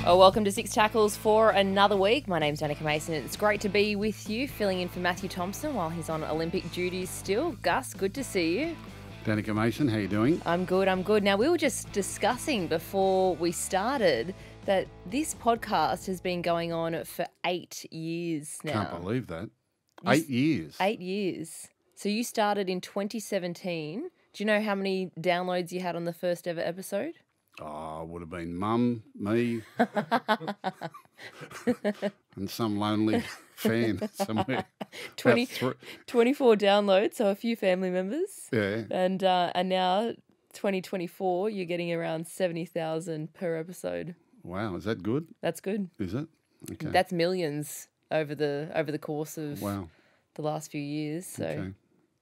Well, welcome to Six Tackles for another week. My name's Danica Mason. It's great to be with you, filling in for Matthew Thompson while he's on Olympic duties still. Gus, good to see you. Danica Mason, how you doing? I'm good. Now, we were just discussing before we started that this podcast has been going on for 8 years now. Can't believe that. 8 years. 8 years. So you started in 2017. Do you know how many downloads you had on the first ever episode? Oh, it would have been Mum, me, and some lonely fan somewhere. 24 downloads, so a few family members. Yeah. And now, 2024, you're getting around 70,000 per episode. Wow, is that good? That's good. Is it? Okay. That's millions over the course of Wow. the last few years. So, Okay.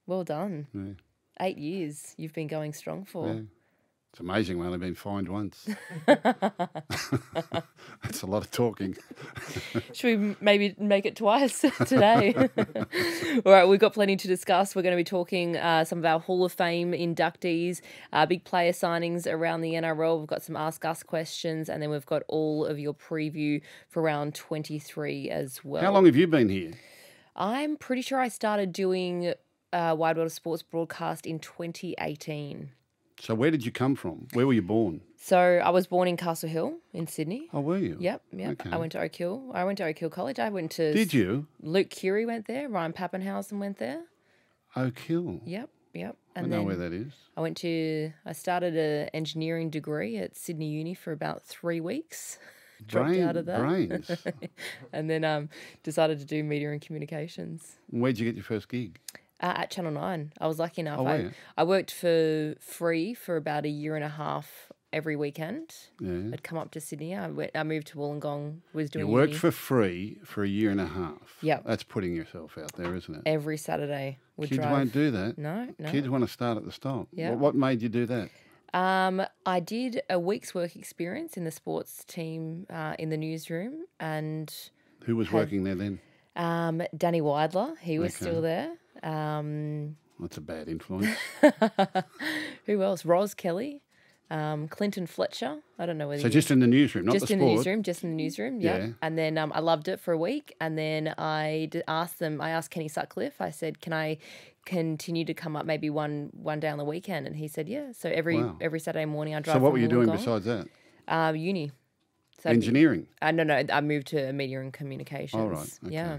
well done. Yeah. 8 years you've been going strong for. Yeah. It's amazing. We've only been fined once. That's a lot of talking. Should we maybe make it twice today? All right, we've got plenty to discuss. We're going to be talking some of our Hall of Fame inductees, big player signings around the NRL. We've got some Ask Us questions, and then we've got all of your preview for round 23 as well. How long have you been here? I'm pretty sure I started doing Wide World of Sports broadcast in 2018. So where did you come from? Where were you born? So I was born in Castle Hill in Sydney. Oh, were you? Yep. Okay. I went to Oak Hill. I went to Oak Hill College. I went to... Did you? Luke Keary went there. Ryan Pappenhausen went there. Oak Hill. Yep. I know where that is. I started an engineering degree at Sydney Uni for about 3 weeks. Dropped out of that. Brains. And then decided to do media and communications. Where'd you get your first gig? At Channel 9. I was lucky enough. Oh, were you? I worked for free for about a year and a half every weekend. Yeah. I'd come up to Sydney. I moved to Wollongong. Was doing You worked uni. for free for a year and a half. Yep. That's putting yourself out there, isn't it? Every Saturday. Kids won't do that. No. Kids want to start at the start. Yeah. What made you do that? I did a week's work experience in the sports team in the newsroom, and Who was working there then? Danny Weidler, he was Okay. still there. That's a bad influence. Who else? Ros Kelly, Clinton Fletcher. I don't know whether So just in the newsroom, not just the in sport. the newsroom, just in the newsroom. Yeah. Yeah. And then I loved it for a week, and then I asked Kenny Sutcliffe. I said, "Can I continue to come up maybe one day on the weekend?" And he said, "Yeah." So every Saturday morning I drive. So what from were you doing Wollongong. besides that? Uni. So Engineering. No. I moved to media and communications. Oh, right. Okay. Yeah.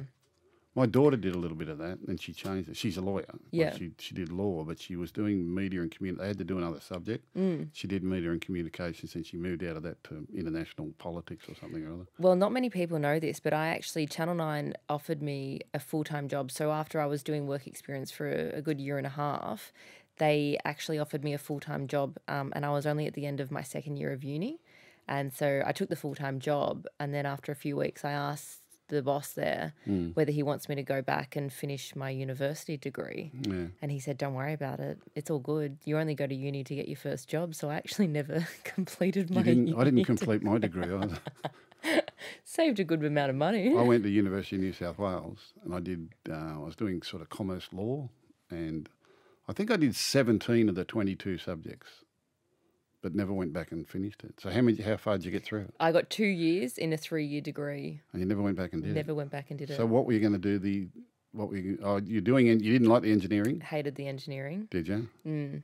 My daughter did a little bit of that, and she changed it. She's a lawyer. Yeah. She did law, but she was doing media and communication. They had to do another subject. She did media and communications, and she moved out of that to international politics or something or other. Well, not many people know this, but Channel 9 offered me a full-time job. So after I was doing work experience for a good year and a half, they actually offered me a full-time job, and I was only at the end of my second year of uni. And so I took the full-time job, and then after a few weeks I asked the boss there whether he wants me to go back and finish my university degree. Yeah. And he said, "Don't worry about it. It's all good. You only go to uni to get your first job." So I actually never completed my uni. I didn't complete my degree either. Saved a good amount of money. I went to University of New South Wales, and I was doing sort of commerce law, and I think I did 17 of the 22 subjects, but never went back and finished it. So how far did you get through it? I got 2 years in a 3-year degree. And you never went back and did it? Never went back and did it. So what were you going to do? You're doing, you didn't like the engineering? Hated the engineering. Did you? You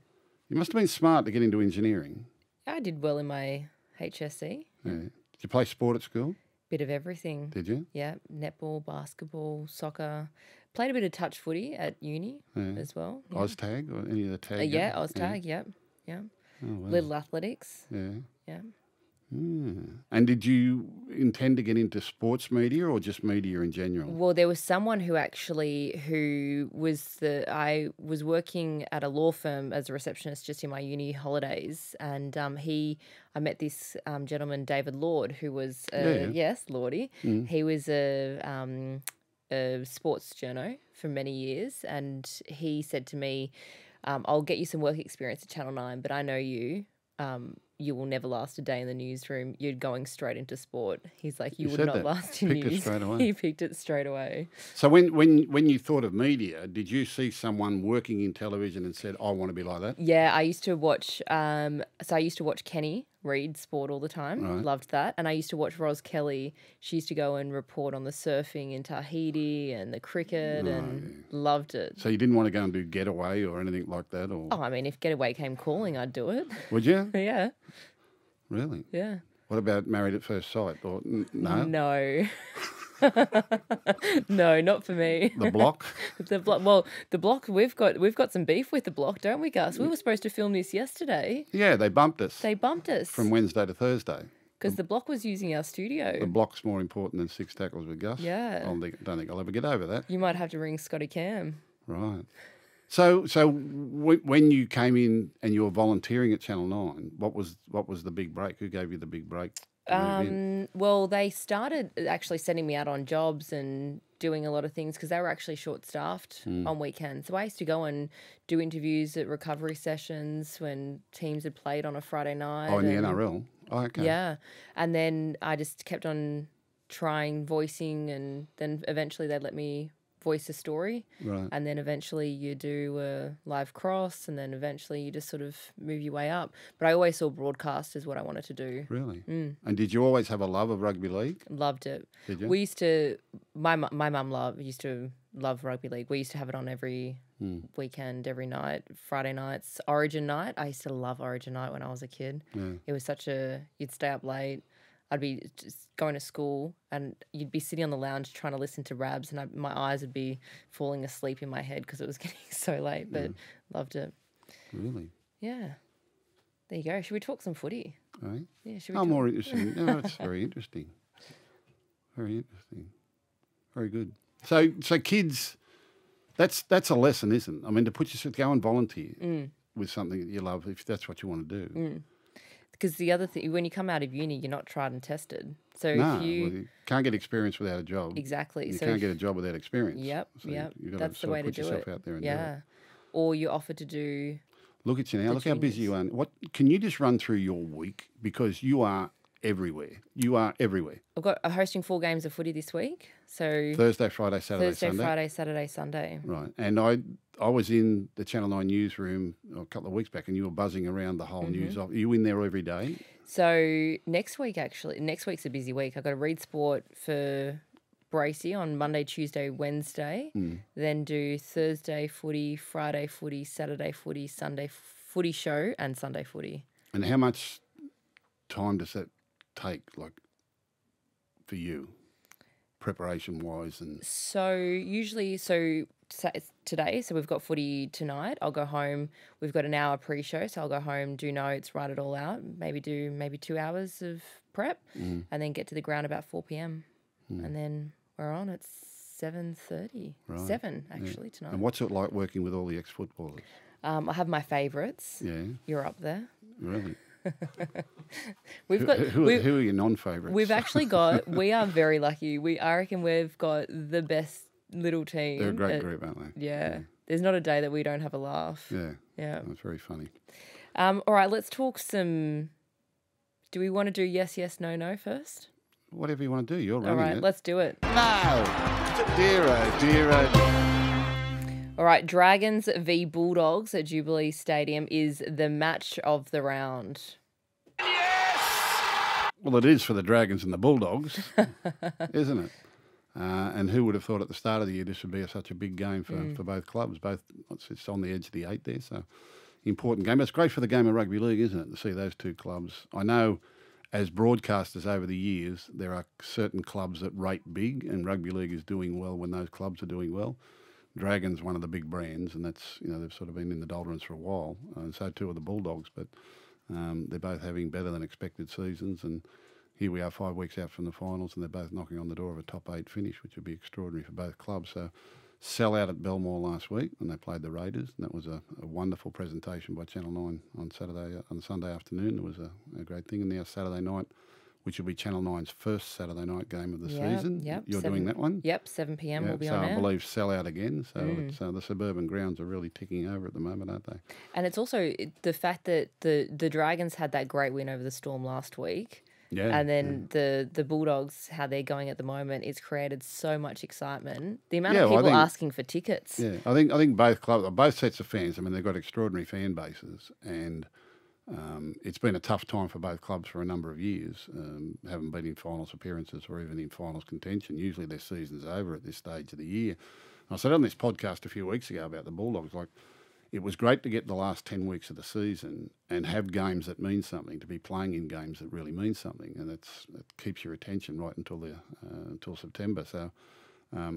must have been smart to get into engineering. I did well in my HSC. Yeah. Did you play sport at school? Bit of everything. Did you? Yeah, netball, basketball, soccer. Played a bit of touch footy at uni as well. Yeah. OzTag or any of the tag? OzTag, yep. Yeah. Oh, wow. Little athletics. Yeah. Yeah. And did you intend to get into sports media or just media in general? Well, there was someone I was working at a law firm as a receptionist just in my uni holidays, and I met this gentleman, David Lord, who was yes, Lordy. He was a sports journo for many years, and he said to me, "I'll get you some work experience at Channel 9, but I know you. You will never last a day in the newsroom. You're going straight into sport." He's like, "You would not last in Picked news." it straight away. He picked it straight away. So when you thought of media, did you see someone working in television and said, "I want to be like that"? Yeah, I used to watch. So I used to watch Kenny read sport all the time. Right. Loved that. And I used to watch Ros Kelly. She used to go and report on the surfing in Tahiti and the cricket and loved it. So you didn't want to go and do Getaway or anything like that? Or Oh, I mean, if Getaway came calling, I'd do it. would you? Yeah. Really? Yeah. What about Married at First Sight? Or no? No. No, not for me. The Block? The Block. Well, the Block. We've got some beef with the Block, don't we, Gus? We were supposed to film this yesterday. Yeah, they bumped us. They bumped us From Wednesday to Thursday. because the Block was using our studio. The Block's more important than 6 tackles with Gus. Yeah. I don't think I'll ever get over that. You might have to ring Scotty Cam. Right. So when you came in and you were volunteering at Channel 9, what was the big break? Who gave you the big break? Well, they started actually sending me out on jobs and doing a lot of things because they were actually short-staffed on weekends. So I used to go and do interviews at recovery sessions when teams had played on a Friday night. Oh, in the NRL? Oh, okay. Yeah. And then I just kept on trying voicing, and then eventually they'd let me voice a story. Right. And then eventually you do a live cross, and then eventually you just sort of move your way up. But I always saw broadcast as what I wanted to do. Really? And did you always have a love of rugby league? Loved it. Did you? We used to, my mum used to love rugby league. We used to have it on every weekend, every night, Friday nights, Origin night. I used to love Origin night when I was a kid. Yeah. It was you'd stay up late. I'd be just going to school and you'd be sitting on the lounge trying to listen to Rabs, and my eyes would be falling asleep in my head because it was getting so late, but loved it. Really? Yeah. There you go. Should we talk some footy? Eh? Yeah, should we Oh, talk? more interesting. No, it's very interesting. Very interesting. Very good. So kids, that's a lesson, isn't it? I mean, to put yourself, go and volunteer with something that you love, if that's what you want to do. Because the other thing, when you come out of uni, you're not tried and tested. So No, if you... well, you can't get experience without a job. Exactly. You So can't get a job without experience. Yep, So yep. you've got That's to the way to put do yourself it. out there and do Yeah. it. Or you offer to do... Look at you now. Look how busy you are. What can you just run through your week, because you are everywhere. You are everywhere. I've got hosting 4 games of footy this week. So Thursday, Friday, Saturday, Thursday, Sunday. Friday, Saturday, Sunday. Right. And I was in the Channel 9 newsroom a couple of weeks back, and you were buzzing around the whole news. Are you in there every day? So next week's a busy week. I've got to read sport for Bracey on Monday, Tuesday, Wednesday. Then do Thursday footy, Friday footy, Saturday footy, Sunday footy show, and Sunday footy. And how much time does that take, like, for you, preparation-wise? And So usually, it's today, so we've got footy tonight. I'll go home. We've got an hour pre-show, so I'll go home, do notes, write it all out, maybe 2 hours of prep, and then get to the ground about 4 p.m. And then we're on. It's 7:30. Right. 7 actually tonight. And what's it like working with all the ex-footballers? I have my favourites. Yeah, You're up there. really. We've got Who are your non-favourites? We've actually got. We are very lucky. I reckon we've got the best little team. They're a great group, aren't they? Yeah. There's not a day that we don't have a laugh. Yeah. Yeah. That's very funny. All right, let's talk some. Do we want to do yes, yes, no, no first? Whatever you want to do, you're running All right, it. let's do it. No! Dear, oh, dear, oh. All right, Dragons v Bulldogs at Jubilee Stadium is the match of the round. Well, it is for the Dragons and the Bulldogs, isn't it? And who would have thought at the start of the year this would be such a big game for both clubs? It's on the edge of the 8 there, so important game. But it's great for the game of rugby league, isn't it, to see those two clubs? I know as broadcasters over the years, there are certain clubs that rate big, and rugby league is doing well when those clubs are doing well. Dragons, one of the big brands, and that's, they've sort of been in the doldrums for a while, and so too are the Bulldogs, but they're both having better than expected seasons, and here we are 5 weeks out from the finals, and they're both knocking on the door of a top 8 finish, which would be extraordinary for both clubs. So sell out at Belmore last week when they played the Raiders, and that was a wonderful presentation by Channel 9 on Sunday afternoon. It was a great thing. And now Saturday night, which will be Channel 9's first Saturday night game of the season. Yep, You're doing that one? Yep, 7 p.m. we'll be on air. So I air. believe sell out again. So it's, the suburban grounds are really ticking over at the moment, aren't they? And it's also the fact that the Dragons had that great win over the Storm last week. Yeah. And then the Bulldogs, how they're going at the moment, it's created so much excitement. The amount of well, people asking for tickets. Yeah, I think both clubs, both sets of fans, I mean, they've got extraordinary fan bases, and It's been a tough time for both clubs for a number of years. Haven't been in finals appearances or even in finals contention. Usually their season's over at this stage of the year. I said on this podcast a few weeks ago about the Bulldogs, like, it was great to get the last 10 weeks of the season and have games that mean something, to be playing in games that really mean something, and that keeps your attention right until September. So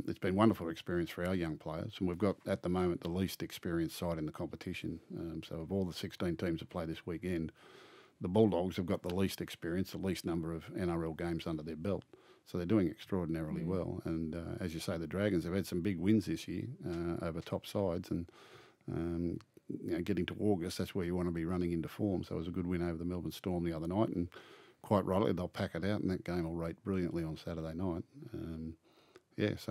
it's been a wonderful experience for our young players, and we've got at the moment the least experienced side in the competition. So of all the 16 teams that play this weekend, the Bulldogs have got the least experience, the least number of NRL games under their belt. So they're doing extraordinarily well. And as you say, the Dragons have had some big wins this year over top sides, and getting to August, that's where you want to be running into form. So it was a good win over the Melbourne Storm the other night, and quite rightly they'll pack it out, and that game will rate brilliantly on Saturday night. It's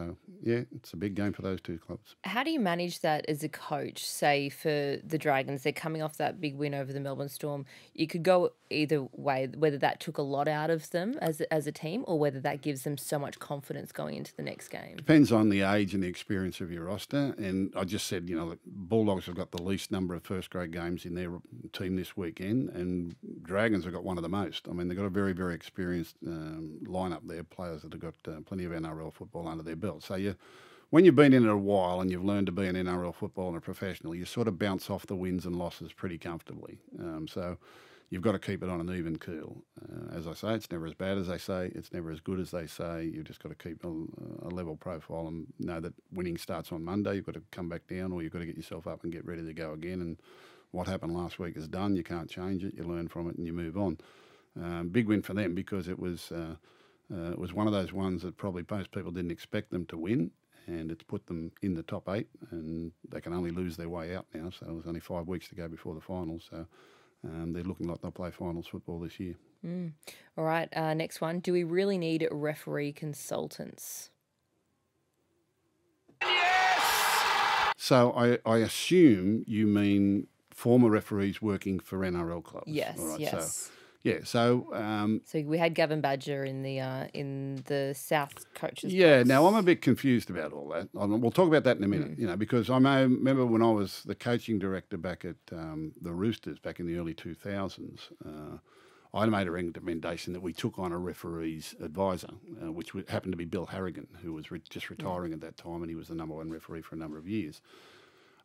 a big game for those two clubs. How do you manage that as a coach? Say for the Dragons, they're coming off that big win over the Melbourne Storm. You could go either way, whether that took a lot out of them as a team, or whether that gives them so much confidence going into the next game. Depends on the age and the experience of your roster. And I just said, the Bulldogs have got the least number of first grade games in their team this weekend, and Dragons have got one of the most. I mean, they've got a very, very experienced lineup there, players that have got plenty of NRL football under their belt. So when you've been in it a while and you've learned to be an NRL footballer professional, you sort of bounce off the wins and losses pretty comfortably. So you've got to keep it on an even keel. As I say, it's never as bad as they say. It's never as good as they say. You've just got to keep a level profile and know that winning starts on Monday. You've got to come back down, or you've got to get yourself up and get ready to go again. And what happened last week is done. You can't change it. You learn from it and you move on. Big win for them, because it was one of those ones that probably most people didn't expect them to win, and it's put them in the top 8, and they can only lose their way out now. So there's only 5 weeks to go before the finals. So they're looking like they'll play finals football this year. All right, next one. Do we really need referee consultants? Yes! So I assume you mean former referees working for NRL clubs. Yes, all right, yes. So we had Gavin Badger in the South coaches. Yeah, box. now I'm a bit confused about all that. We'll talk about that in a minute. Because I remember when I was the coaching director back at the Roosters back in the early 2000s. I made a recommendation that we took on a referee's advisor, which happened to be Bill Harrigan, who was just retiring at that time, and he was the number 1 referee for a number of years.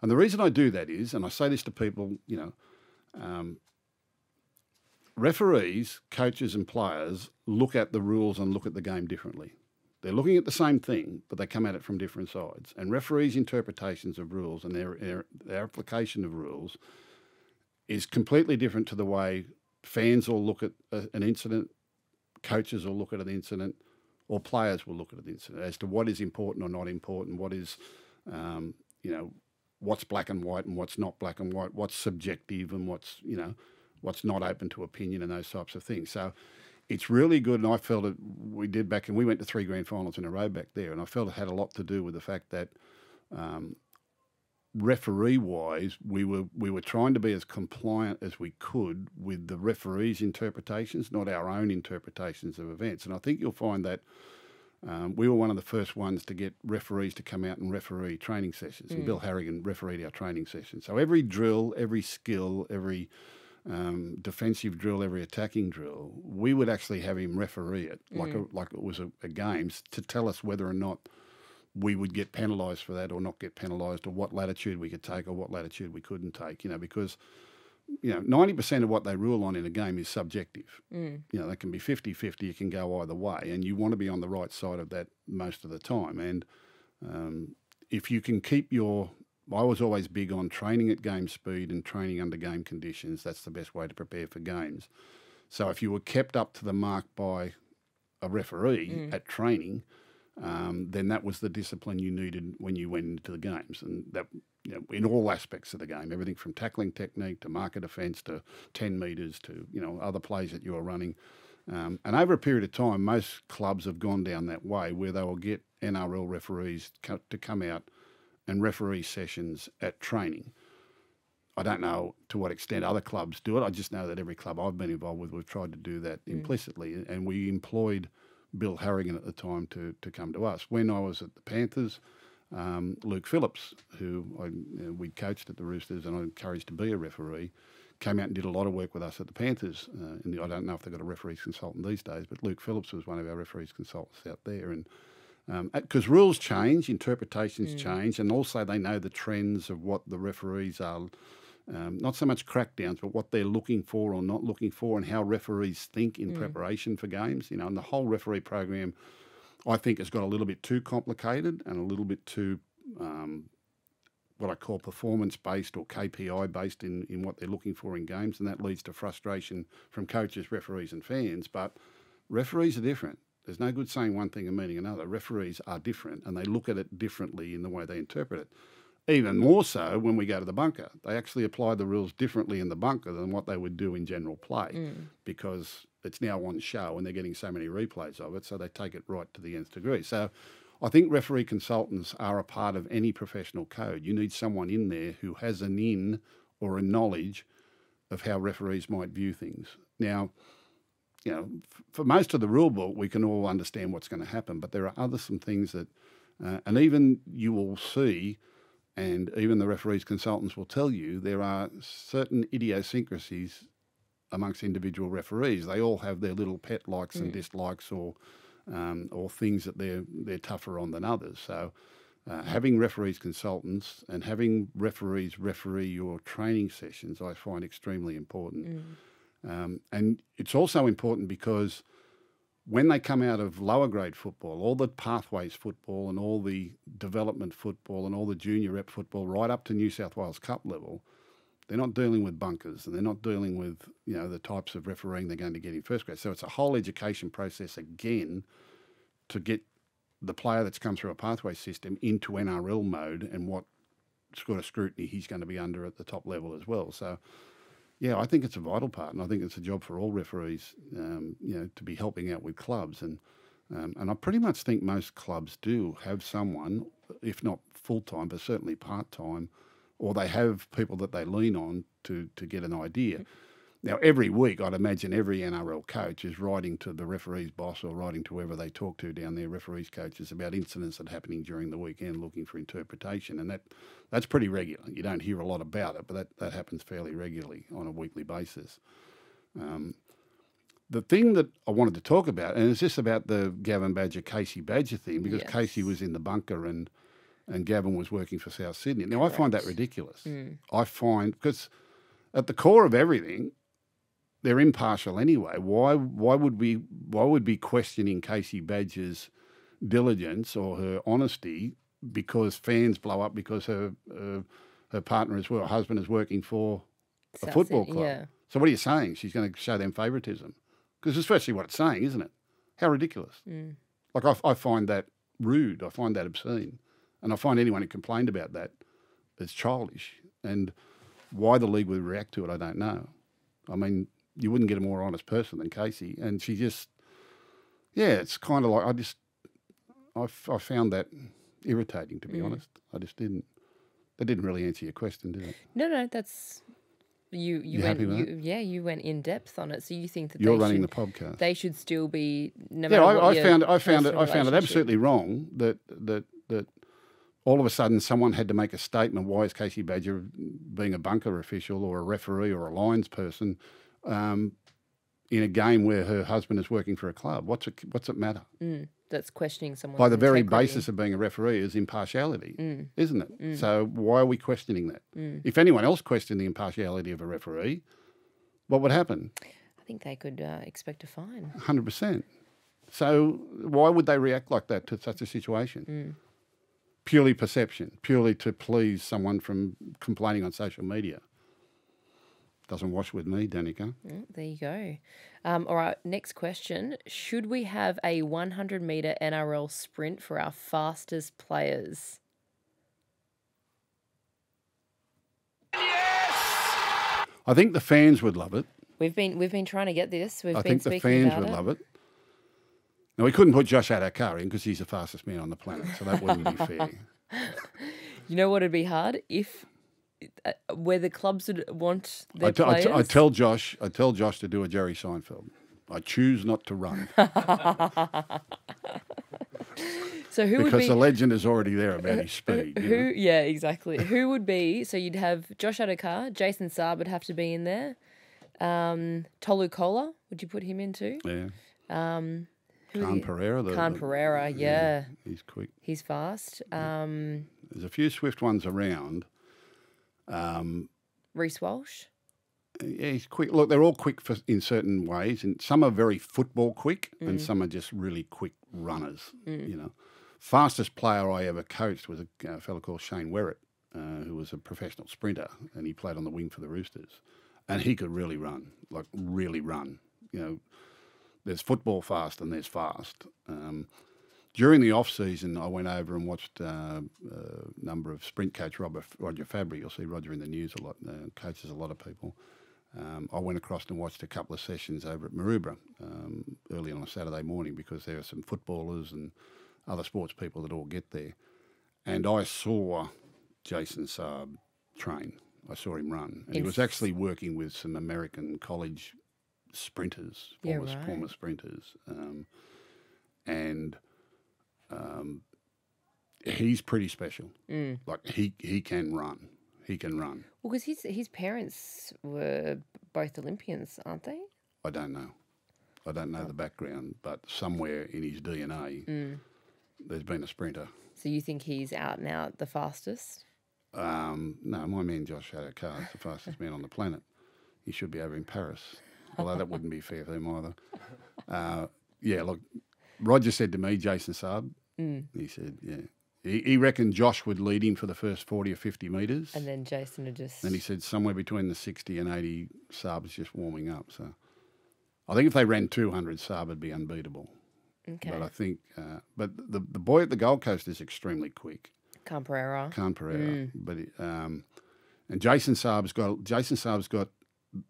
And the reason I do that is, and I say this to people, referees, coaches and players look at the rules and look at the game differently. They're looking at the same thing, but they come at it from different sides. And referees' interpretations of rules and their application of rules is completely different to the way fans will look at an incident, coaches will look at an incident, or players will look at an incident as to what is important or not important, what is, what's black and white and what's not black and white, what's subjective and what's not open to opinion, and those types of things. So it's really good, and I felt it, we did back, and we went to 3 grand finals in a row back there, and I felt it had a lot to do with the fact that referee-wise, we were trying to be as compliant as we could with the referees' interpretations, not our own interpretations of events. And I think you'll find that we were one of the first ones to get referees to come out and referee training sessions, and Bill Harrigan refereed our training sessions. So every drill, every skill, every defensive drill, every attacking drill, we would actually have him referee it like it was a game, to tell us whether or not we would get penalised for that or not get penalised, or what latitude we could take or what latitude we couldn't take, because 90% of what they rule on in a game is subjective. They can be 50-50, it can go either way, and you want to be on the right side of that most of the time. And if you can keep I was always big on training at game speed and training under game conditions. That's the best way to prepare for games. So if you were kept up to the mark by a referee at training, then that was the discipline you needed when you went into the games. And that, in all aspects of the game, everything from tackling technique to marker defence to 10 metres to, other plays that you were running. And over a period of time, most clubs have gone down that way, where they will get NRL referees to come out and referee sessions at training. I don't know to what extent other clubs do it. I just know that every club I've been involved with, we've tried to do that implicitly. And we employed Bill Harrigan at the time to come to us. When I was at the Panthers, Luke Phillips, who we coached at the Roosters and I encouraged to be a referee, came out and did a lot of work with us at the Panthers. I don't know if they've got a referees consultant these days, but Luke Phillips was one of our referees consultants out there. And because rules change, interpretations change, and also they know the trends of what the referees are, not so much crackdowns, but what they're looking for or not looking for, and how referees think in preparation for games. And the whole referee program, I think, has got a little bit too complicated and a little bit too what I call performance-based or KPI-based in what they're looking for in games, and that leads to frustration from coaches, referees and fans. But referees are different. There's no good saying one thing and meaning another. Referees are different, and they look at it differently in the way they interpret it. Even more so when we go to the bunker. They actually apply the rules differently in the bunker than what they would do in general play because it's now on show and they're getting so many replays of it, so they take it right to the nth degree. So I think referee consultants are a part of any professional code. You need someone in there who has an in or a knowledge of how referees might view things. Now, for most of the rule book, we can all understand what's going to happen, but there are some things that, and even you will see, and even the referees consultants will tell you, there are certain idiosyncrasies amongst individual referees. They all have their little pet likes and dislikes or things that they're tougher on than others. So having referees consultants and having referees referee your training sessions, I find extremely important. And it's also important because when they come out of lower grade football, all the pathways football and all the development football and all the junior rep football right up to New South Wales Cup level, they're not dealing with bunkers and they're not dealing with, the types of refereeing they're going to get in first grade. So it's a whole education process again to get the player that's come through a pathway system into NRL mode and what sort of scrutiny he's going to be under at the top level as well. So, yeah, I think it's a vital part, and I think it's a job for all referees, to be helping out with clubs. And I pretty much think most clubs do have someone, if not full-time, but certainly part-time, or they have people that they lean on to get an idea. Now, every week, I'd imagine every NRL coach is writing to the referee's boss or writing to whoever they talk to down there, referees coaches, about incidents that are happening during the weekend, looking for interpretation. And that's pretty regular. You don't hear a lot about it, but that happens fairly regularly on a weekly basis. The thing that I wanted to talk about, and it's just about the Gavin Badger, Kasey Badger thing, because Kasey was in the bunker and Gavin was working for South Sydney. Now, I find that ridiculous. I find, because at the core of everything, they're impartial anyway. Why would be questioning Kasey Badger's diligence or her honesty because fans blow up because her partner her husband is working for a football club? Yeah. So what are you saying? She's going to show them favouritism? Because it's virtually what it's saying, isn't it? How ridiculous. Like I find that rude. I find that obscene. And I find anyone who complained about that is childish. And why the league would react to it, I don't know. I mean, you wouldn't get a more honest person than Kasey. And she just, it's kind of like, I found that irritating, to be honest. I just didn't. That didn't really answer your question, did it? No, that's, you went, you went in depth on it. So you think that you're running the podcast. They should still be, no matter what I found it absolutely wrong that all of a sudden someone had to make a statement. Why is Kasey Badger, being a bunker official or a referee or a Lions person, in a game where her husband is working for a club? What's it matter? That's questioning someone's by the very integrity. basis of being a referee is impartiality, isn't it? So why are we questioning that? If anyone else questioned the impartiality of a referee, what would happen? I think they could expect a fine. 100%. So why would they react like that to such a situation? Purely perception, purely to please someone from complaining on social media. Doesn't wash with me, Danica. There you go. All right, next question. Should we have a 100-metre NRL sprint for our fastest players? Yes! I think the fans would love it. We've been trying to get this. I think the fans would love it. Now, we couldn't put Josh Adokar in because he's the fastest man on the planet, so that wouldn't be fair. You know what would be hard? If where the clubs would want their players. I tell Josh to do a Jerry Seinfeld. I choose not to run. So who would because be the legend is already there about his speed. who? Yeah, exactly. Who would be? So you'd have Josh Adokar, Jason Saab would have to be in there. Tolu Kola, would you put him in too? Yeah. Who Khan Pereira. Khan Pereira, yeah. He's quick. He's fast. There's a few swift ones around. Reece Walsh. Yeah, he's quick. Look, they're all quick in certain ways, and some are very football quick, and some are just really quick runners. You know, fastest player I ever coached was a fellow called Shane Werrett, who was a professional sprinter, and he played on the wing for the Roosters, and he could really run, like really run. You know, there's football fast and there's fast. During the off season, I went over and watched a number of sprint coach Roger Fabry. You'll see Roger in the news a lot. Coaches a lot of people. I went across and watched a couple of sessions over at Maroubra early on a Saturday morning because there are some footballers and other sports people that all get there. And I saw Jason Saab train. I saw him run. And he was actually working with some American college sprinters, former sprinters. He's pretty special. Like he can run. He can run. Well, because his parents were both Olympians, aren't they? I don't know. I don't know the background, but somewhere in his DNA, there's been a sprinter. So you think he's out and out the fastest? No, my man Josh Adokar is the fastest man on the planet. He should be over in Paris, although that wouldn't be fair for him either. Yeah, look, Roger said to me, Jason Saab, he said, yeah. He reckoned Josh would lead him for the first 40 or 50 metres. And then Jason would just... And he said somewhere between the 60 and 80, Saab is just warming up. So I think if they ran 200, Saab would be unbeatable. Okay. But I think... but the boy at the Gold Coast is extremely quick. Khan Pereira. But and Jason Saab's got...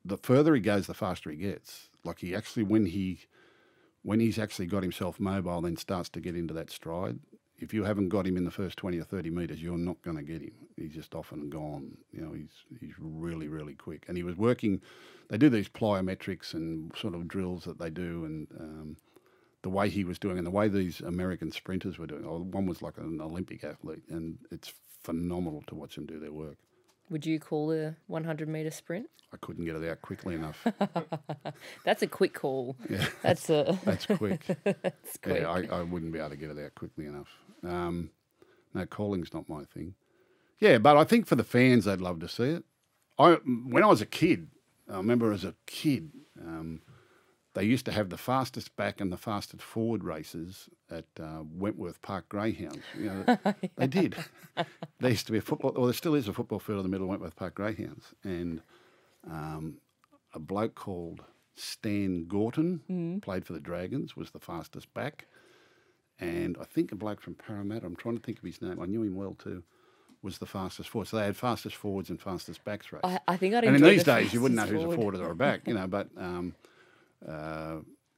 The further he goes, the faster he gets. Like he actually, when he's actually got himself mobile, then starts to get into that stride. If you haven't got him in the first 20 or 30 metres, you're not going to get him. He's just off and gone. You know, he's really, really quick. And he was working, they do these plyometrics and sort of drills that they do, and the way he was doing and the way these American sprinters were doing. One was like an Olympic athlete, and it's phenomenal to watch them do their work. Would you call a 100-metre sprint? I couldn't get it out quickly enough. That's a quick call. Yeah, that's quick. That's quick. Yeah, I wouldn't be able to get it out quickly enough. No, calling's not my thing. Yeah, but I think for the fans, they'd love to see it. When I was a kid, I remember as a kid, they used to have the fastest back and the fastest forward races at Wentworth Park Greyhounds. You know, they did. There used to be a football, or there still is a football field in the middle of Wentworth Park Greyhounds, and a bloke called Stan Gorton played for the Dragons, was the fastest back, and I think a bloke from Parramatta, I'm trying to think of his name, I knew him well too, was the fastest forward. So they had fastest forwards and fastest backs race. I think I'd enjoy. And in these days, you wouldn't know who's a forward or a back, you know. But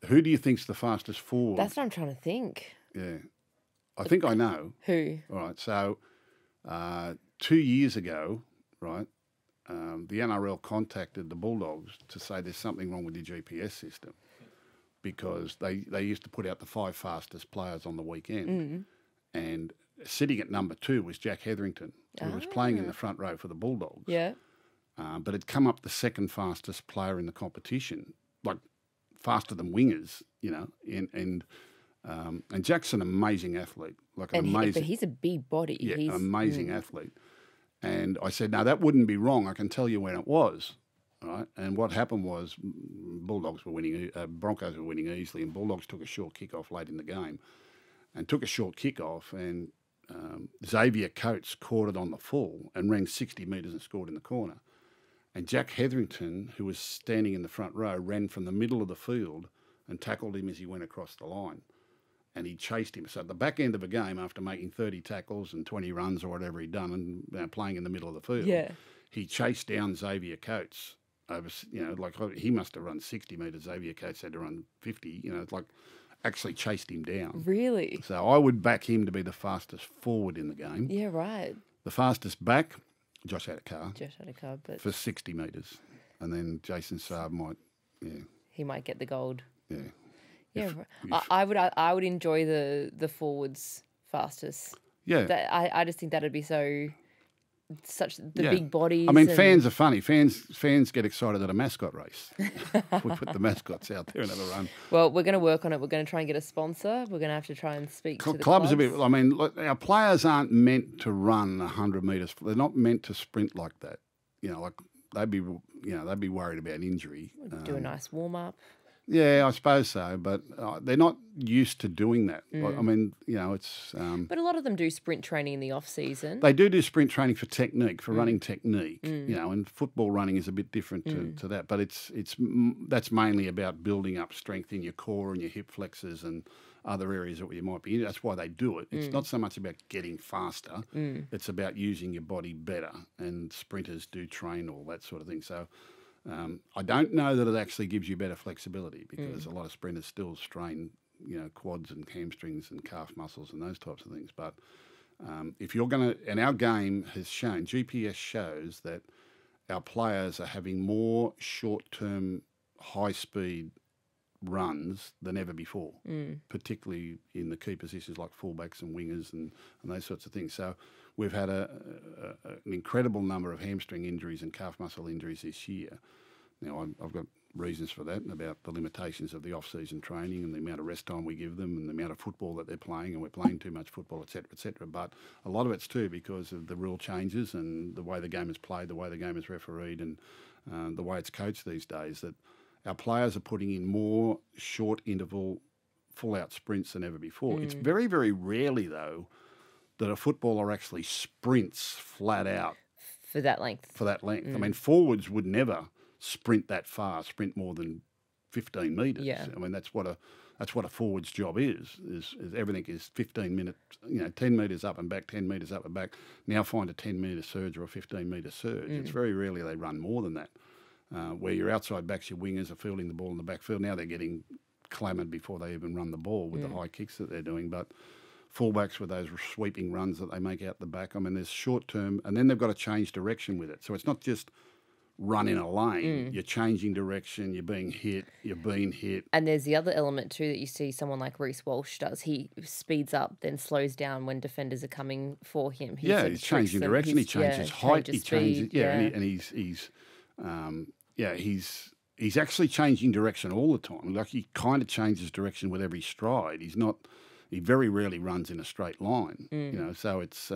who do you think's the fastest forward? That's what I'm trying to think. Yeah, I think I know. Who? All right. So 2 years ago, right, the NRL contacted the Bulldogs to say there's something wrong with your GPS system because they used to put out the 5 fastest players on the weekend, and sitting at number 2 was Jack Hetherington, who was playing in the front row for the Bulldogs. Yeah. But had come up the second fastest player in the competition, like faster than wingers, you know. And Jack's an amazing athlete, like an amazing. But he's a big body. Yeah, an amazing athlete. And I said, no, that wouldn't be wrong. I can tell you when it was. Right. And what happened was Bulldogs were winning, Broncos were winning easily, and Bulldogs took a short kick-off late in the game and took a short kick-off, and Xavier Coates caught it on the full and ran 60 metres and scored in the corner. And Jack Hetherington, who was standing in the front row, ran from the middle of the field and tackled him as he went across the line. And he chased him. So at the back end of a game, after making 30 tackles and 20 runs or whatever he'd done and playing in the middle of the field, he chased down Xavier Coates. Over, you know, like he must have run 60 metres. Xavier Coates had to run 50. You know, it's like actually chased him down. Really? So I would back him to be the fastest forward in the game. Yeah, right. The fastest back, Josh Adokar. But for 60 metres, and then Jason Saab might, he might get the gold. Yeah. Yeah, I would enjoy the forwards fastest. Yeah. I just think that'd be such the big bodies. I mean, fans are funny. Fans get excited at a mascot race. We put the mascots out there and have a run. Well, we're going to work on it. We're going to try and get a sponsor. We're going to have to try and speak to the clubs. clubs. I mean, look, our players aren't meant to run 100 metres. They're not meant to sprint like that. Like they'd be worried about injury. Do a nice warm up. Yeah, I suppose so, but they're not used to doing that. I mean, it's... but a lot of them do sprint training in the off-season. They do sprint training for technique, for running technique, and football running is a bit different to that. But that's mainly about building up strength in your core and your hip flexors and other areas that you might be in. That's why they do it. It's not so much about getting faster. It's about using your body better, and sprinters do train all that sort of thing. So... I don't know that it actually gives you better flexibility because a lot of sprinters still strain, quads and hamstrings and calf muscles and those types of things. But if you're going to, and our game has shown, GPS shows that our players are having more short-term, high-speed runs than ever before, particularly in the key positions like fullbacks and wingers and those sorts of things. So we've had an incredible number of hamstring injuries and calf muscle injuries this year. Now, I've got reasons for that and about the limitations of the off-season training and the amount of rest time we give them and the amount of football that they're playing, and we're playing too much football, et cetera, et cetera. But a lot of it's too because of the rule changes and the way the game is played, the way the game is refereed, and the way it's coached these days, that our players are putting in more short interval, full-out sprints than ever before. It's very, very rarely, though, that a footballer actually sprints flat out. For that length. I mean, forwards would never sprint that far, sprint more than 15 metres. Yeah. I mean, that's what a forward's job is everything is 15 minutes, 10 metres up and back, 10 metres up and back. Now find a 10-metre surge or a 15-metre surge. It's very rarely they run more than that. Where your outside backs, your wingers are fielding the ball in the backfield. Now they're getting clamoured before they even run the ball with the high kicks that they're doing. But fullbacks with those sweeping runs that they make out the back, I mean, there's short-term, and then they've got to change direction with it. So it's not just run in a lane. You're changing direction, you're being hit, you're being hit. And there's the other element too that you see someone like Reece Walsh does. He speeds up, then slows down when defenders are coming for him. He's changing direction, he changes height, he changes, he's actually changing direction all the time. Like he kind of changes direction with every stride. He very rarely runs in a straight line, so it's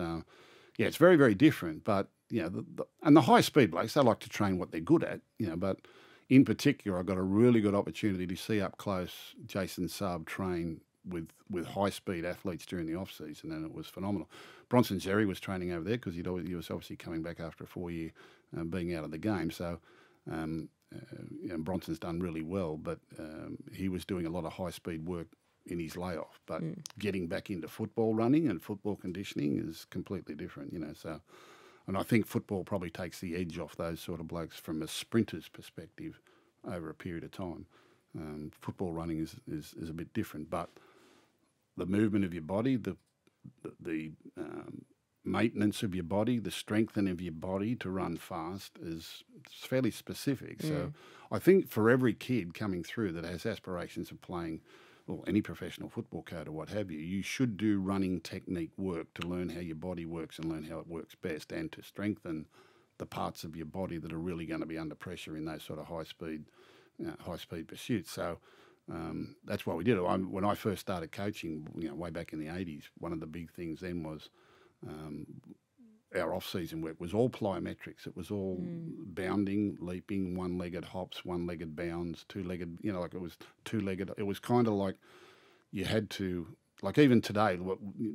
very, very different. But and the high speed blokes, they like to train what they're good at, but in particular, I got a really good opportunity to see up close Jason Saab train with high speed athletes during the off season, and it was phenomenal. Bronson Xerri was training over there because he was obviously coming back after a 4-year being out of the game. So Bronson's done really well, but he was doing a lot of high speed work in his layoff. But getting back into football running and football conditioning is completely different, So, and I think football probably takes the edge off those sort of blokes from a sprinter's perspective over a period of time. Football running is a bit different, but the movement of your body, the maintenance of your body, the strengthening of your body to run fast is fairly specific. So I think for every kid coming through that has aspirations of playing, well, any professional football code or what have you, you should do running technique work to learn how your body works and learn how it works best, and to strengthen the parts of your body that are really going to be under pressure in those sort of high speed pursuits. So that's why we did it. When I first started coaching, way back in the 80s, one of the big things then was our off-season work was all plyometrics. It was all bounding, leaping, one-legged hops, one-legged bounds, two-legged, like it was two-legged. It was kind of like you had to, like even today,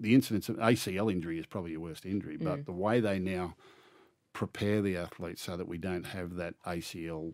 the incidence of ACL injury is probably your worst injury, but the way they now prepare the athletes so that we don't have that ACL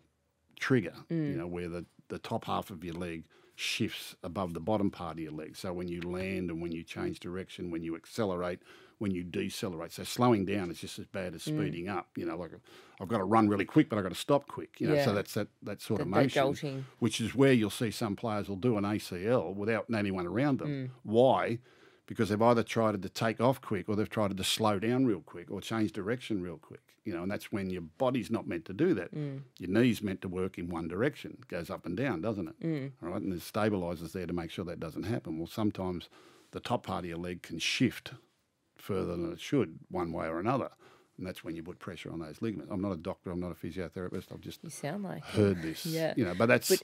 trigger, where the top half of your leg shifts above the bottom part of your leg. So when you land and when you change direction, when you accelerate, when you decelerate. So slowing down is just as bad as speeding up. Like I've got to run really quick, but I've got to stop quick. So that's that sort of motion, jolting. Which is where you'll see some players will do an ACL without anyone around them. Why? Because they've either tried to take off quick, or they've tried to slow down real quick, or change direction real quick. And that's when your body's not meant to do that. Your knee's meant to work in one direction. It goes up and down, doesn't it? All right, and there's stabilisers there to make sure that doesn't happen. Well, sometimes the top part of your leg can shift further than it should one way or another. And that's when you put pressure on those ligaments. I'm not a doctor, I'm not a physiotherapist, I've just heard this. Yeah. But that's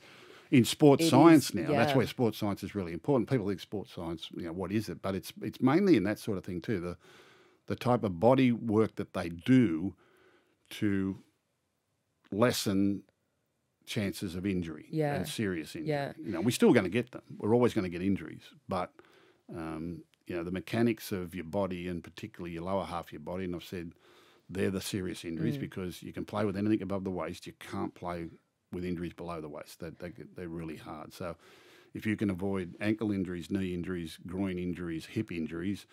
in sports science now. Yeah. That's where sports science is really important. People think sports science, what is it? But it's mainly in that sort of thing too. The type of body work that they do to lessen chances of injury and serious injury. Yeah. We're still going to get them. We're always going to get injuries, but the mechanics of your body, and particularly your lower half of your body, and I've said they're the serious injuries because you can play with anything above the waist. You can't play with injuries below the waist. They're really hard. So if you can avoid ankle injuries, knee injuries, groin injuries, hip injuries,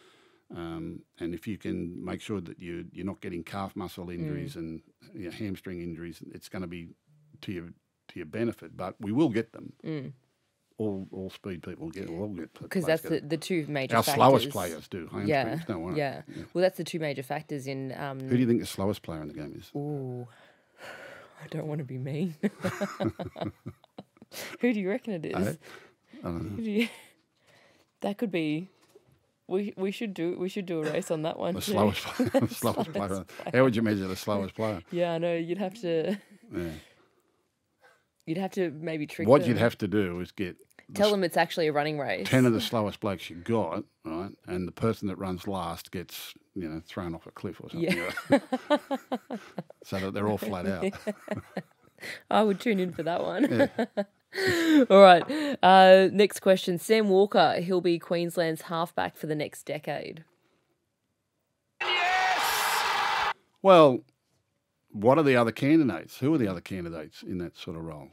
and if you can make sure that you're not getting calf muscle injuries and hamstring injuries, it's going to be to your benefit. But we will get them. All speed people will get because that's the two major our factors. Slowest players do. Don't worry. Yeah. Well, that's the two major factors in. Who do you think the slowest player in the game is? Ooh, I don't want to be mean. Who do you reckon it is? I don't know. That could be. We should do a race on that one. The slowest player. How would you measure the slowest player? Yeah, I know. You'd have to. Yeah. You'd have to maybe trick What them. you'd have to do is tell them it's actually a running race. 10 of the slowest blokes you got, right? And the person that runs last gets, thrown off a cliff or something. Yeah. So that they're all flat out. I would tune in for that one. Yeah. All right. Next question. Sam Walker, he'll be Queensland's halfback for the next decade. Yes! Well, what are the other candidates? Who are the other candidates in that sort of role?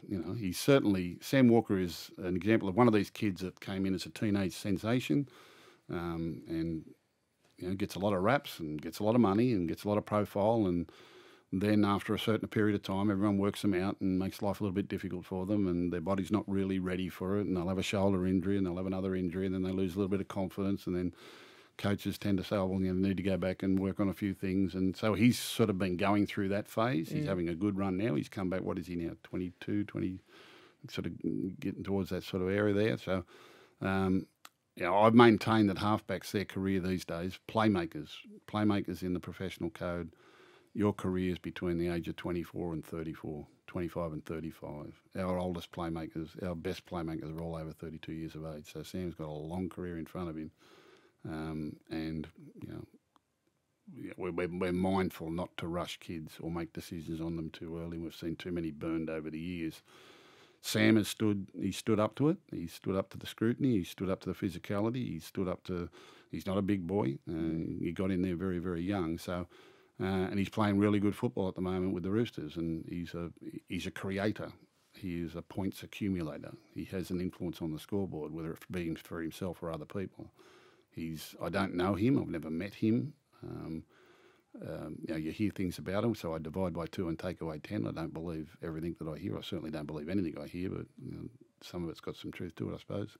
Sam Walker is an example of one of these kids that came in as a teenage sensation and gets a lot of raps and gets a lot of money and gets a lot of profile, and then after a certain period of time, everyone works them out and makes life a little bit difficult for them, and their body's not really ready for it, and they'll have a shoulder injury and they'll have another injury, and then they lose a little bit of confidence, and then coaches tend to say, need to go back and work on a few things. And so he's sort of been going through that phase. He's having a good run now. He's come back, what is he now, 22, 20, sort of getting towards that sort of area there. So, I've maintained that halfbacks, their career these days, playmakers in the professional code, your career is between the age of 24 and 34, 25 and 35. Our oldest playmakers, our best playmakers are all over 32 years of age. So Sam's got a long career in front of him. We're mindful not to rush kids or make decisions on them too early. We've seen too many burned over the years. Sam has stood up to it. He stood up to the scrutiny. He stood up to the physicality. He's not a big boy. He got in there very, very young. So, and he's playing really good football at the moment with the Roosters. And he's a creator. He is a points accumulator. He has an influence on the scoreboard, whether it be for himself or other people. I don't know him. I've never met him. You hear things about him, so I divide by 2 and take away 10. I don't believe everything that I hear. I certainly don't believe anything I hear, but some of it's got some truth to it, I suppose.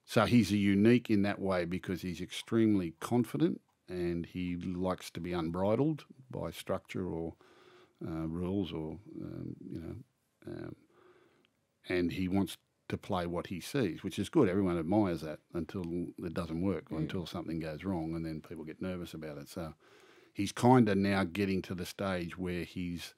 So he's unique in that way because he's extremely confident and he likes to be unbridled by structure or rules or, and he wants to play what he sees, which is good. Everyone admires that until it doesn't work or until something goes wrong, and then people get nervous about it. So he's kind of now getting to the stage where his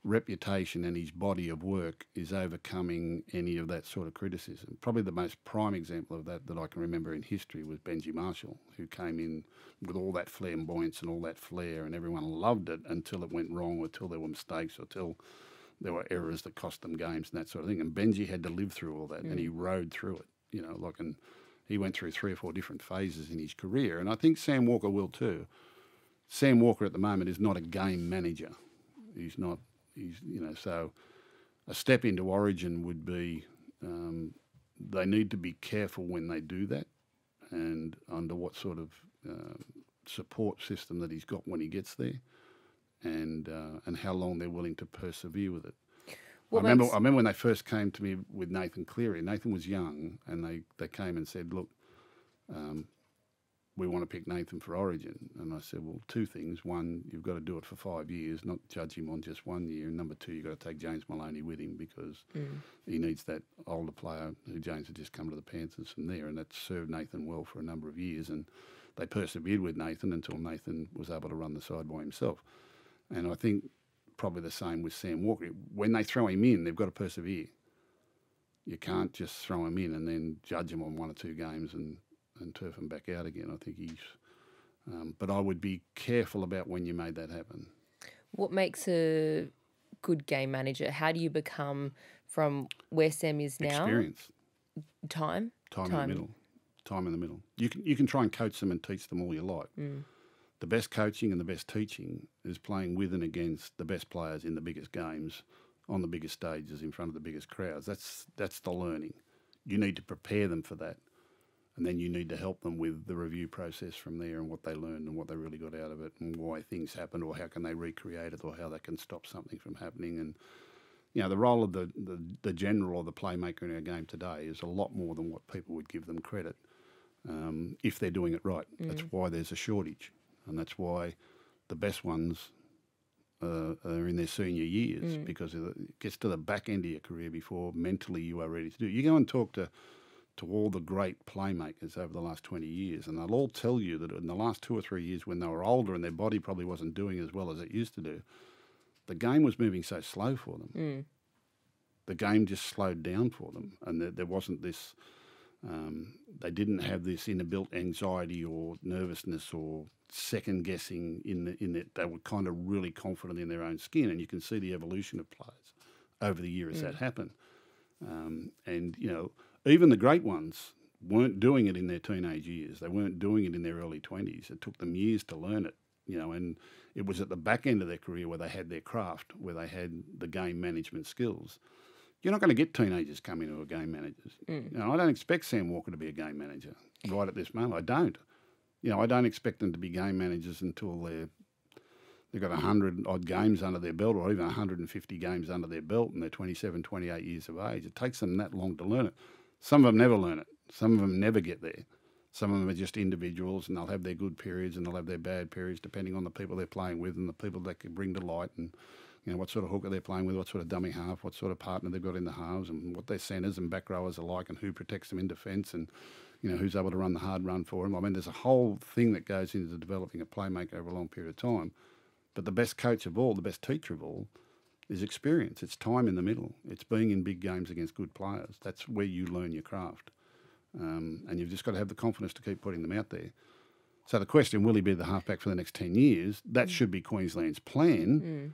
reputation and his body of work is overcoming any of that sort of criticism. Probably the most prime example of that I can remember in history was Benji Marshall, who came in with all that flamboyance and all that flair, and everyone loved it until it went wrong, or until there were mistakes, or till there were errors that cost them games and that sort of thing. And Benji had to live through all that, and he rode through it, and he went through 3 or 4 different phases in his career. And I think Sam Walker will too. Sam Walker at the moment is not a game manager. So a step into Origin would be, they need to be careful when they do that and under what sort of support system that he's got when he gets there. And how long they're willing to persevere with it. I remember when they first came to me with Nathan Cleary. Nathan was young, and they came and said, "Look, we want to pick Nathan for Origin. And I said, well, two things. One, you've got to do it for 5 years, not judge him on just 1 year. And number two, you've got to take James Maloney with him because he needs that older player who James had just come to the Panthers from there. And that served Nathan well for a number of years. And they persevered with Nathan until Nathan was able to run the side by himself. And I think probably the same with Sam Walker. When they throw him in, they've got to persevere. You can't just throw him in and then judge him on 1 or 2 games and turf him back out again. I think he's... but I would be careful about when you made that happen. What makes a good game manager? How do you become from where Sam is now? Experience. Time in the middle. Time in the middle. You can try and coach them and teach them all you like. The best coaching and the best teaching is playing with and against the best players in the biggest games, on the biggest stages, in front of the biggest crowds. That's the learning. You need to prepare them for that. And then you need to help them with the review process from there and what they learned and what they really got out of it and why things happened or how can they recreate it or how they can stop something from happening. And, you know, the role of the general or the playmaker in our game today is a lot more than what people would give them credit if they're doing it right. That's why there's a shortage. And that's why the best ones are in their senior years because it gets to the back end of your career before mentally you are ready to do it. You go and talk to all the great playmakers over the last 20 years, and they'll all tell you that in the last 2 or 3 years when they were older and their body probably wasn't doing as well as it used to do, the game was moving so slow for them. The game just slowed down for them, and there wasn't this... they didn't have this inbuilt anxiety or nervousness or second-guessing in that they were kind of really confident in their own skin, and you can see the evolution of players over the years that happened. And, you know, even the great ones weren't doing it in their teenage years. They weren't doing it in their early 20s. It took them years to learn it, you know, and it was at the back end of their career where they had their craft, where they had the game management skills. You're not going to get teenagers coming who are game managers. You know, I don't expect Sam Walker to be a game manager right at this moment. I don't. You know, I don't expect them to be game managers until they've got 100-odd games under their belt or even 150 games under their belt and they're 27, 28 years of age. It takes them that long to learn it. Some of them never learn it. Some of them never get there. Some of them are just individuals and they'll have their good periods and they'll have their bad periods depending on the people they're playing with and the people they can bring to light and, you know, what sort of hooker they're playing with, what sort of dummy half, what sort of partner they've got in the halves and what their centres and back rowers are like and who protects them in defence and, you know, who's able to run the hard run for them. I mean, there's a whole thing that goes into developing a playmaker over a long period of time. But the best coach of all, the best teacher of all, is experience. It's time in the middle. It's being in big games against good players. That's where you learn your craft. And you've just got to have the confidence to keep putting them out there. So the question, will he be the halfback for the next 10 years? That should be Queensland's plan,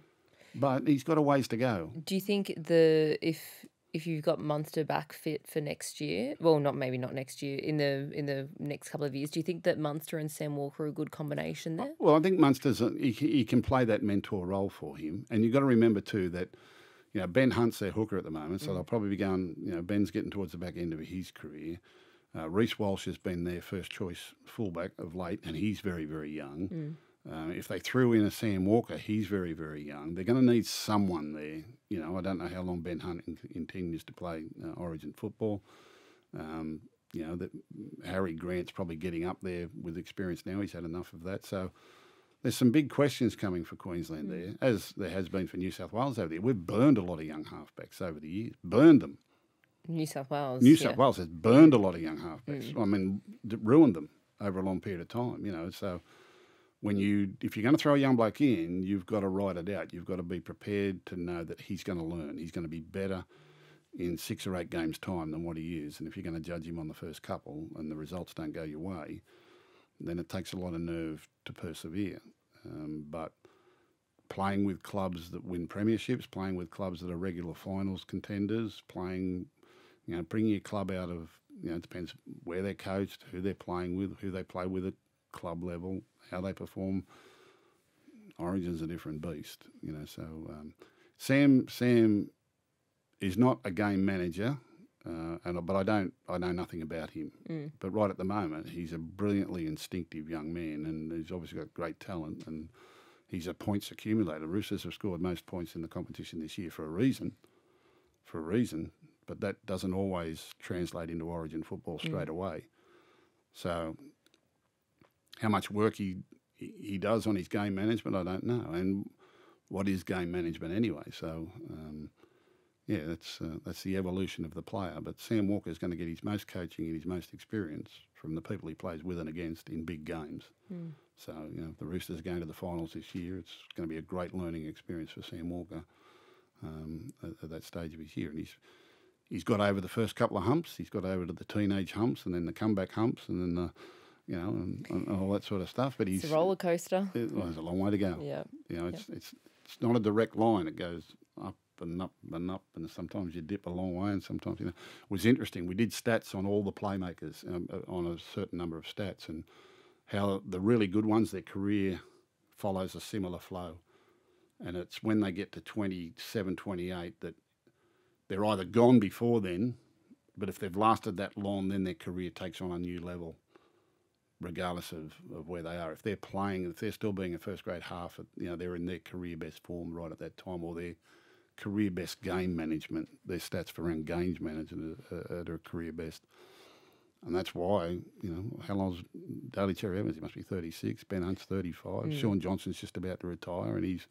but he's got a ways to go. Do you think if you've got Munster back fit for next year, well, maybe not next year, in the next couple of years, do you think that Munster and Sam Walker are a good combination there? Well, I think Munster's he can play that mentor role for him, and you've got to remember too that, you know, Ben Hunt's their hooker at the moment, so they'll probably be going. You know, Ben's getting towards the back end of his career. Reece Walsh has been their first choice fullback of late, and he's very, very young. If they threw in a Sam Walker, he's very, very young. They're going to need someone there. You know, I don't know how long Ben Hunt continues to play Origin football. You know, that Harry Grant's probably getting up there with experience now. He's had enough of that. So there's some big questions coming for Queensland there, as there has been for New South Wales over there. We've burned a lot of young halfbacks over the years. Burned them. New South Wales. New South Wales has burned a lot of young halfbacks. I mean, ruined them over a long period of time, you know. So if you're going to throw a young bloke in, you've got to ride it out. You've got to be prepared to know that he's going to learn. He's going to be better in 6 or 8 games' time than what he is. And if you're going to judge him on the first couple and the results don't go your way, then it takes a lot of nerve to persevere. But playing with clubs that win premierships, playing with clubs that are regular finals contenders, playing, you know, bringing your club out of, you know, it depends where they're coached, who they're playing with, who they play with at club level, how they perform. Origin's a different beast, you know. So Sam is not a game manager, but I know nothing about him. But right at the moment, he's a brilliantly instinctive young man, and he's obviously got great talent, and he's a points accumulator. Roosters have scored most points in the competition this year for a reason. But that doesn't always translate into Origin football straight away. So How much work he does on his game management, I don't know. And what is game management anyway? So, yeah, that's the evolution of the player. But Sam Walker is going to get his most coaching and his most experience from the people he plays with and against in big games. So, you know, if the Roosters are going to the finals this year, it's going to be a great learning experience for Sam Walker at that stage of his year. And he's got over the first couple of humps. He's got over to the teenage humps and then the comeback humps and then the, you know, and all that sort of stuff. But it's a roller coaster. There's a long way to go. Yeah. You know, it's not a direct line. It goes up and up and up, and sometimes you dip a long way, and sometimes, you know. It was interesting. We did stats on all the playmakers on a certain number of stats, and how the really good ones, their career follows a similar flow. And it's when they get to 27, 28 that they're either gone before then, but if they've lasted that long, then their career takes on a new level, regardless of where they are. If they're playing, if they're still being a first-grade half, you know, they're in their career best form right at that time, or their career best game management, their stats for around games management are career best. And that's why, you know, how long's Daly Cherry Evans? He must be 36. Ben Hunt's 35. Sean Johnson's just about to retire, and he's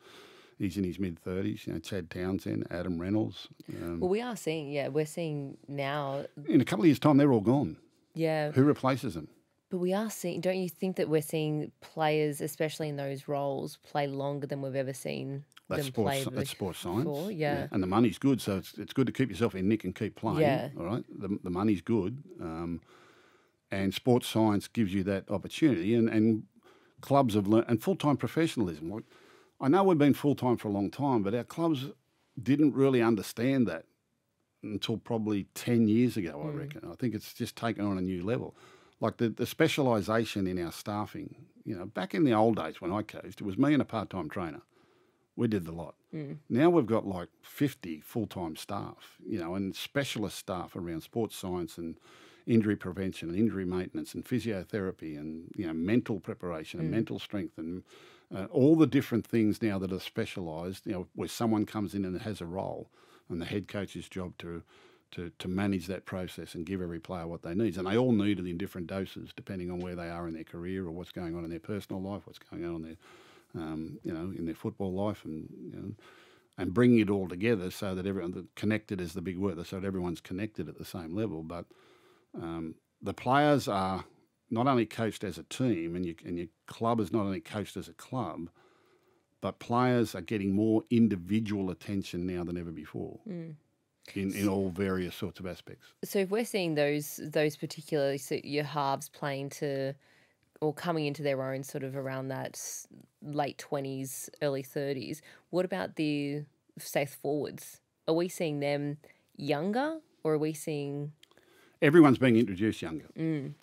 in his mid-30s. You know, Chad Townsend, Adam Reynolds. Well, we're seeing now. In a couple of years' time, they're all gone. Yeah. Who replaces them? But we are seeing, don't you think that we're seeing players, especially in those roles, play longer than we've ever seen them play before? That's sports science. Yeah. And the money's good, so it's good to keep yourself in nick and keep playing. Yeah. All right? The money's good. And sports science gives you that opportunity. And clubs have learned, and full-time professionalism. I know we've been full-time for a long time, but our clubs didn't really understand that until probably 10 years ago, I reckon. I think it's just taken on a new level. Like the specialisation in our staffing, you know, back in the old days when I coached, it was me and a part-time trainer. We did the lot. Now we've got like 50 full-time staff, you know, and specialist staff around sports science and injury prevention and injury maintenance and physiotherapy and, you know, mental preparation and mental strength and all the different things now that are specialised, you know, where someone comes in and has a role, and the head coach's job to manage that process and give every player what they need. And they all need it in different doses depending on where they are in their career or what's going on in their personal life, what's going on in their, you know, in their football life, and, you know, and bringing it all together so that everyone, connected is the big word, so that everyone's connected at the same level. But the players are not only coached as a team, and your club is not only coached as a club, but players are getting more individual attention now than ever before in all various sorts of aspects. So if we're seeing those particular, so your halves playing to or coming into their own sort of around that late 20s, early 30s, what about the safe forwards? Are we seeing them younger, or are we seeing... Everyone's being introduced younger.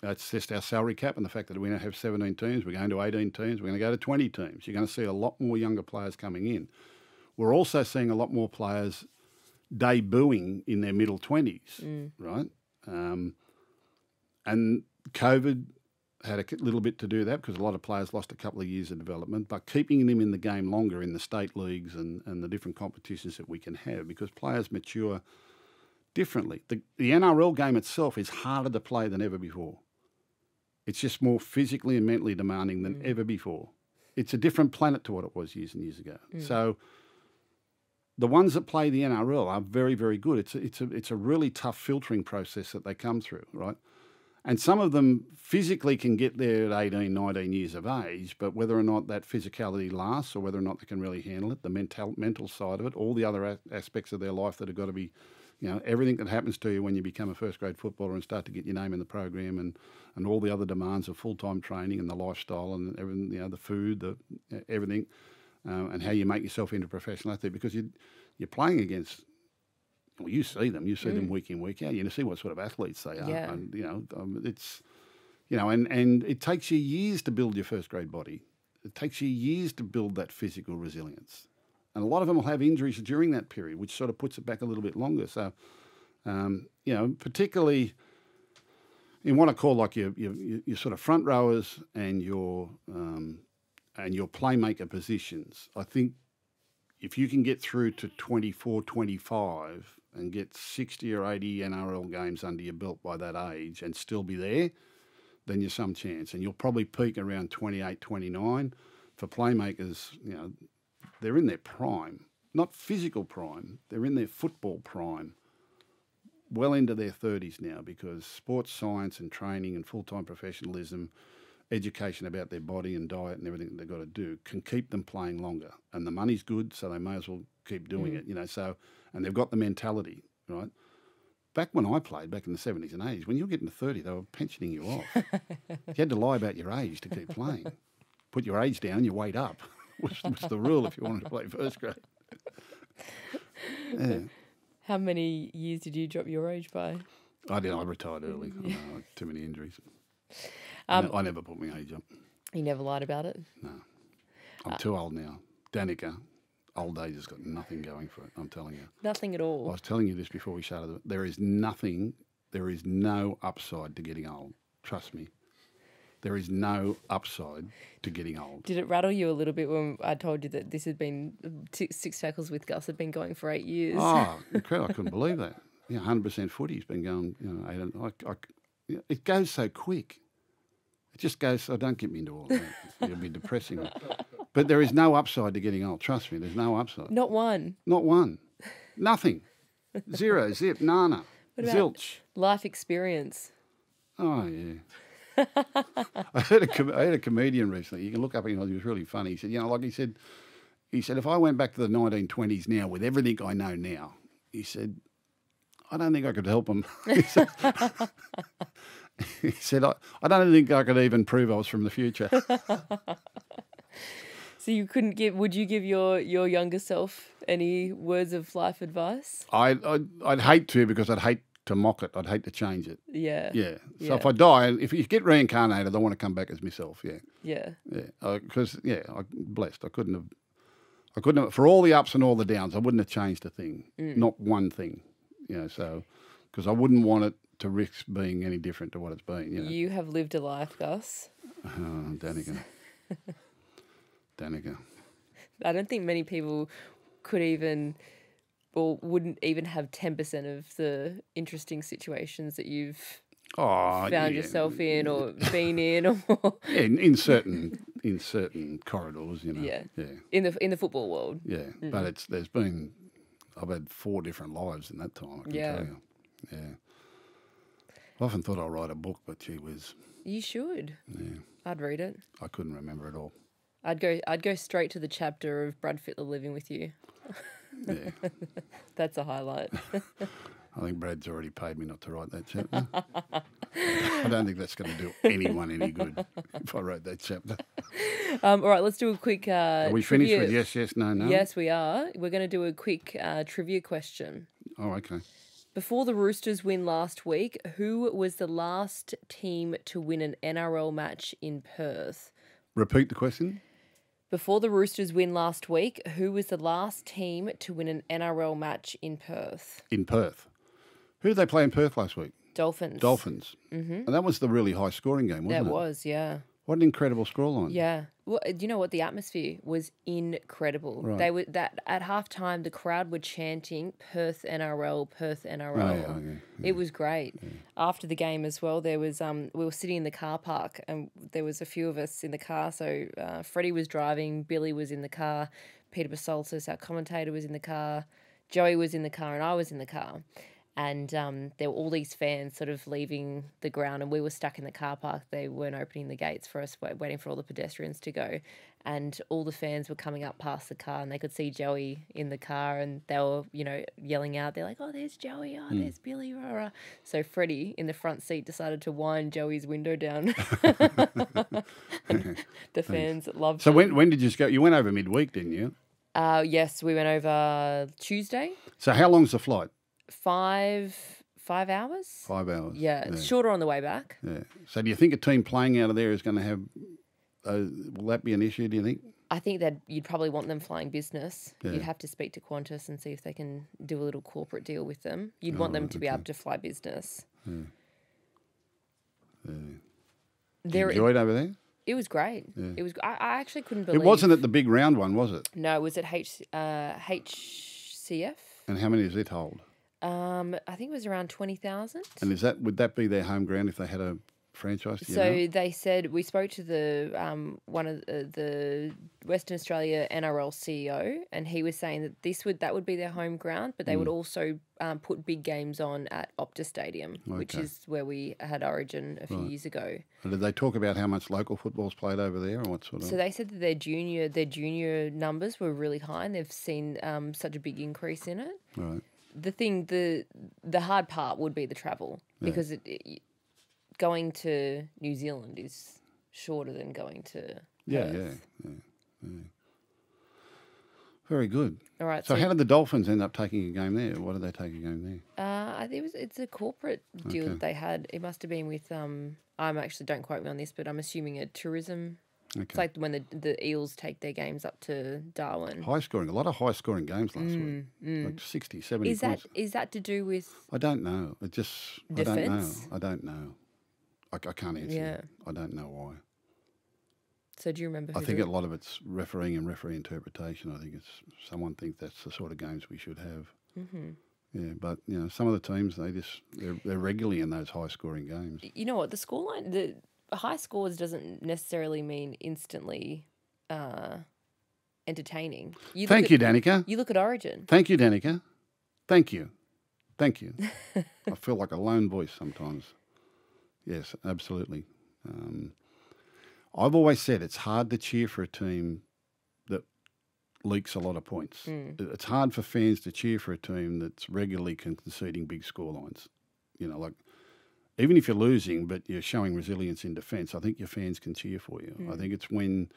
That's just our salary cap and the fact that we now have 17 teams. We're going to 18 teams. We're going to go to 20 teams. You're going to see a lot more younger players coming in. We're also seeing a lot more players debuting in their middle 20s, right? And COVID had a little bit to do with that, because a lot of players lost a couple of years of development, but keeping them in the game longer in the state leagues and the different competitions that we can have, because players mature differently. The NRL game itself is harder to play than ever before. It's just more physically and mentally demanding than ever before. It's a different planet to what it was years and years ago. So the ones that play the NRL are very, very good. It's a really tough filtering process that they come through, right? And some of them physically can get there at 18, 19 years of age, but whether or not that physicality lasts or whether or not they can really handle it, the mental side of it, all the other aspects of their life that have got to be, you know, everything that happens to you when you become a first-grade footballer and start to get your name in the program, and all the other demands of full-time training and the lifestyle and everything, you know, the food, everything, and how you make yourself into a professional athlete, because you're playing against, well, you see them week in, week out. You see what sort of athletes they are. Yeah. And, you know, it's, you know, and it takes you years to build your first-grade body. It takes you years to build that physical resilience. And a lot of them will have injuries during that period, which sort of puts it back a little bit longer. So, you know, particularly in what I call like your sort of front rowers and your playmaker positions, I think if you can get through to 24, 25 and get 60 or 80 NRL games under your belt by that age and still be there, then you're some chance. And you'll probably peak around 28, 29. For playmakers, you know, they're in their prime. Not physical prime. They're in their football prime. Well into their 30s now, because sports science and training and full-time professionalism, education about their body and diet and everything that they've got to do can keep them playing longer. And the money's good, so they may as well keep doing it, you know. So, and they've got the mentality, right? Back when I played, back in the 70s and 80s, when you were getting to 30, they were pensioning you off. You had to lie about your age to keep playing. Put your age down, your weight up, which was the rule if you wanted to play first grade. Yeah. How many years did you drop your age by? I did. I retired early. I had too many injuries. I never put my age up. You never lied about it? No. I'm too old now. Danica, old age has got nothing going for it, I'm telling you. Nothing at all. I was telling you this before we started. There is no upside to getting old. Trust me. There is no upside to getting old. Did it rattle you a little bit when I told you that this had been 6 tackles with Gus had been going for 8 years? Oh, incredible. I couldn't believe that. Yeah, 100% footy's been going, you know, it goes so quick. It just goes, so don't get me into all that. It'll be depressing. But there is no upside to getting old. Trust me, there's no upside. Not one. Not one. Nothing. Zero, zip, nana, zilch. Life experience. Oh, yeah. I heard a comedian recently. You can look up him. He was really funny. He said, you know, like he said, if I went back to the 1920s now with everything I know now, he said, I don't think I could help him. He said, I don't think I could even prove I was from the future. So you couldn't would you give your younger self any words of life advice? I'd hate to, because I'd hate to mock it. I'd hate to change it. Yeah. Yeah. So if I die, if you get reincarnated, I want to come back as myself. Yeah. Yeah. Yeah. Because I'm blessed. I couldn't have, for all the ups and all the downs, I wouldn't have changed a thing. Not one thing. You know, so, because I wouldn't want it to risk being any different to what it's been. You know? You have lived a life, Gus. Danica. Danica. I don't think many people could even, or wouldn't even have 10% of the interesting situations that you've found yourself in or been in, or in certain corridors, you know. Yeah. Yeah. In the football world. Yeah, but I've had 4 different lives in that time. I can tell you. Yeah. I often thought I'd write a book, but gee whiz. You should. Yeah. I'd read it. I couldn't remember it all. I'd go straight to the chapter of Brad Fittler living with you. Yeah. That's a highlight. I think Brad's already paid me not to write that chapter. I don't think that's going to do anyone any good if I wrote that chapter. All right, let's do a quick Are we finished with yes, yes, no, no? Yes, we are. We're going to do a quick trivia question. Oh, okay. Before the Roosters win last week, who was the last team to win an NRL match in Perth? Repeat the question. Before the Roosters win last week, who was the last team to win an NRL match in Perth? In Perth. Who did they play in Perth last week? Dolphins. Mm-hmm. And that was the really high scoring game, wasn't it? That was, yeah. What an incredible scoreline. Yeah. Well, do you know what? The atmosphere was incredible. Right. They were at halftime. The crowd were chanting "Perth NRL, Perth NRL." Oh, yeah. It was great. Yeah. After the game as well, there was we were sitting in the car park, and there was a few of us in the car. So Freddie was driving, Billy was in the car, Peter Basaltis, our commentator, was in the car, Joey was in the car, and I was in the car. And there were all these fans sort of leaving the ground, and we were stuck in the car park. They weren't opening the gates for us, waiting for all the pedestrians to go. And all the fans were coming up past the car, and they could see Joey in the car, and they were, yelling out. They're like, "Oh, there's Joey. Oh, there's Billy." Rah, rah. So Freddie in the front seat decided to wind Joey's window down. The fans loved it. So when did you go? You went over midweek, didn't you? Yes, we went over Tuesday. So how long's the flight? 5 hours. 5 hours. Yeah, it's shorter on the way back. Yeah. So do you think a team playing out of there is going to have? Will that be an issue? Do you think? I think that you'd probably want them flying business. Yeah. You'd have to speak to Qantas and see if they can do a little corporate deal with them. You'd want them to be able to fly business. Yeah. Did you enjoy it over there? It was great. Yeah. It was. I actually couldn't believe. It wasn't at the big round one, was it? No, it was at HCF. And how many does it hold? I think it was around 20,000. And would that be their home ground if they had a franchise? Do you So know? they said we spoke to the one of the Western Australia NRL CEO, and he was saying that that would be their home ground, but they would also put big games on at Optus Stadium, which is where we had Origin a few years ago. And did they talk about how much local football's played over there, or what sort of? So they said that their junior numbers were really high, and they've seen such a big increase in it. Right. The hard part would be the travel because going to New Zealand is shorter than going to Perth. Yeah. Very good. All right. So how did the Dolphins end up taking a game there? Why did they take a game there? I think it's a corporate deal that they had. It must have been with I'm actually, don't quote me on this, but I'm assuming a tourism. Okay. It's like when the Eels take their games up to Darwin. A lot of high scoring games last week. Like 60, 70 points. Is that to do with I don't know. It just defense? I don't know. I can't answer. Yeah. I don't know why. So do you remember I think a lot of it's refereeing and referee interpretation. I think someone thinks that's the sort of games we should have. Mm-hmm. Yeah, but some of the teams they're regularly in those high scoring games. You know what, the scoreline, the high scores doesn't necessarily mean instantly entertaining. Thank you, Dannika. You look at Origin. Thank you, Dannika. Thank you. I feel like a lone voice sometimes. Yes, absolutely. I've always said it's hard to cheer for a team that leaks a lot of points. It's hard for fans to cheer for a team that's regularly conceding big scorelines. Like even if you're losing but you're showing resilience in defence, I think your fans can cheer for you. I think it's when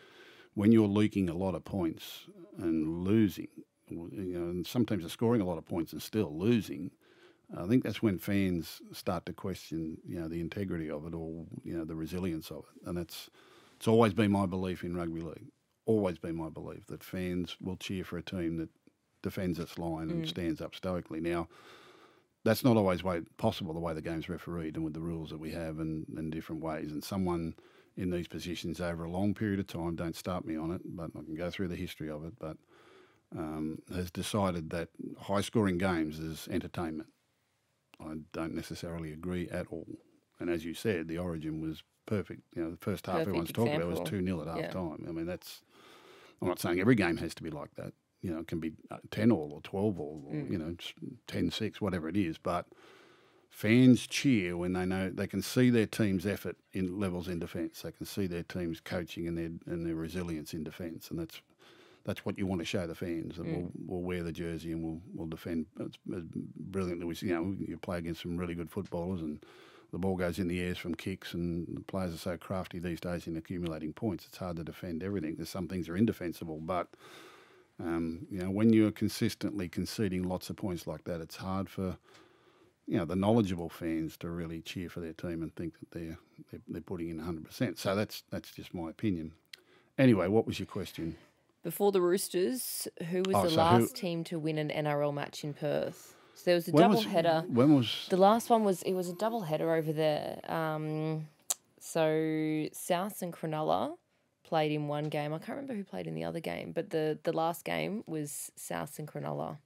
you're leaking a lot of points and losing, and sometimes they're scoring a lot of points and still losing. I think that's when fans start to question, the integrity of it or, the resilience of it. And it's always been my belief in rugby league, always been my belief that fans will cheer for a team that defends its line and stands up stoically. Now, that's not always possible the way the game's refereed and with the rules that we have and different ways. And someone in these positions over a long period of time, don't start me on it, but I can go through the history of it, but has decided that high-scoring games is entertainment. I don't necessarily agree at all. And as you said, the Origin was perfect. The first half everyone's talking about was 2-0 at half time. I mean, I'm not saying every game has to be like that. It can be 10-all or 12-all or, 10-6, whatever it is. But fans cheer when they know they can see their team's effort in levels in defence. They can see their team's coaching and their resilience in defence. And that's what you want to show the fans. And we'll wear the jersey and we'll defend as brilliantly. You play against some really good footballers and the ball goes in the airs from kicks and the players are so crafty these days in accumulating points. It's hard to defend everything. There's some things that are indefensible, but when you're consistently conceding lots of points like that, it's hard for the knowledgeable fans to really cheer for their team and think that they're putting in 100%. So that's just my opinion. Anyway, what was your question? Before the Roosters, who was the last team to win an NRL match in Perth? So there was a double header. When was the last one? It was a double header over there. So Souths and Cronulla played in one game. I can't remember who played in the other game, but the last game was Souths and Cronulla.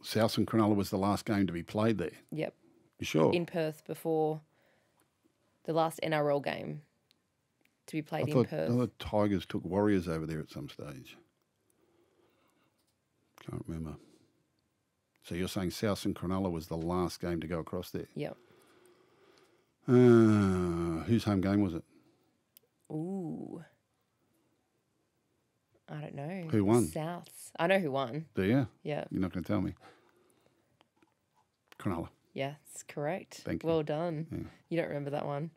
Souths and Cronulla was the last game to be played there? Yep. You sure? In Perth before the last NRL game to be played in Perth. I thought Tigers took Warriors over there at some stage. Can't remember. So you're saying Souths and Cronulla was the last game to go across there? Yep. Whose home game was it? Ooh. I don't know. Who won? Souths. I know who won. Do you? Yeah. You're not going to tell me? Cronulla. Yes, correct. Thank you. Well done. Yeah. You don't remember that one?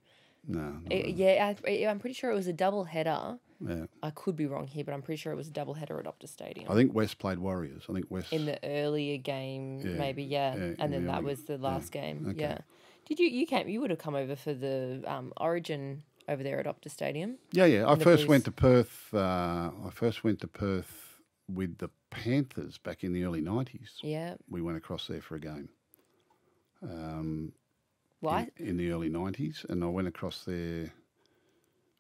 No. I'm pretty sure it was a double header. Yeah. I could be wrong here, but I'm pretty sure it was a double header at Optus Stadium. I think West played Warriors. In the earlier game, maybe, yeah. And then that was the last game. Okay. Yeah. Did you would have come over for the Origin over there at Optus Stadium? Yeah. I first went to Perth with the Panthers back in the early 90s. Yeah. We went across there for a game. What? In the early 90s, and I went across there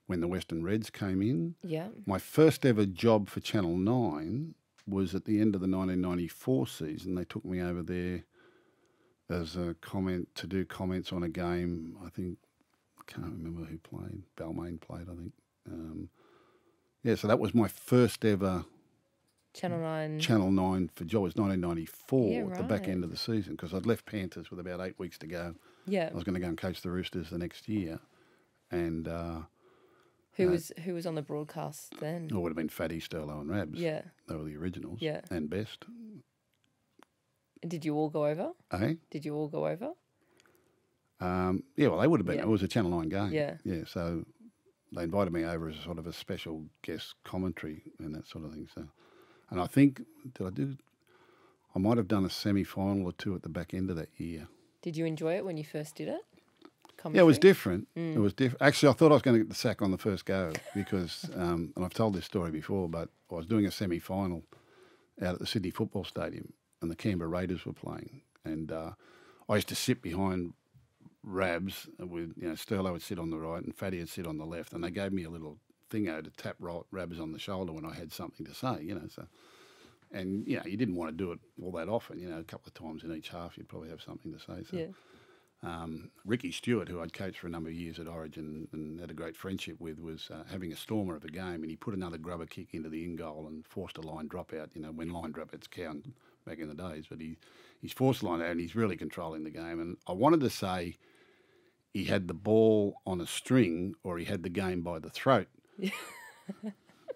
when the Western Reds came in. Yeah. My first ever job for Channel 9 was at the end of the 1994 season. They took me over there as a to do comments on a game, I think can't remember who played. Balmain played, I think. So that was my first ever Channel 9 for job. It was 1994 Yeah, at the back right. end of the season because I'd left Panthers with about 8 weeks to go. Yeah. I was going to go and coach the Roosters the next year. And who was on the broadcast then? it would have been Fatty, Sterlo and Rabs. Yeah. They were the originals. Yeah. And best. Did you all go over? Eh? Did you all go over? Well, they would have been. Yeah. It was a Channel 9 game. Yeah. Yeah, so they invited me over as a sort of a special guest commentary and that sort of thing. So, and I think, I might have done a semi-final or two at the back end of that year. Did you enjoy it when you first did it? Yeah, it was different. It was different. Actually, I thought I was going to get the sack on the first go because, and I've told this story before, but I was doing a semi-final out at the Sydney Football Stadium and the Canberra Raiders were playing. And I used to sit behind Rabs with, Sterlo would sit on the right and Fatty would sit on the left. And they gave me a little thingo to tap Rabs on the shoulder when I had something to say, so. And, you didn't want to do it all that often, a couple of times in each half you'd probably have something to say. So. Yeah. Ricky Stewart, who I'd coached for a number of years at Origin and had a great friendship with, was having a stormer of a game, and he put another grubber kick into the in goal and forced a line dropout. When line dropouts count back in the days, but he's forced a line out and he's really controlling the game. And I wanted to say he had the ball on a string or he had the game by the throat.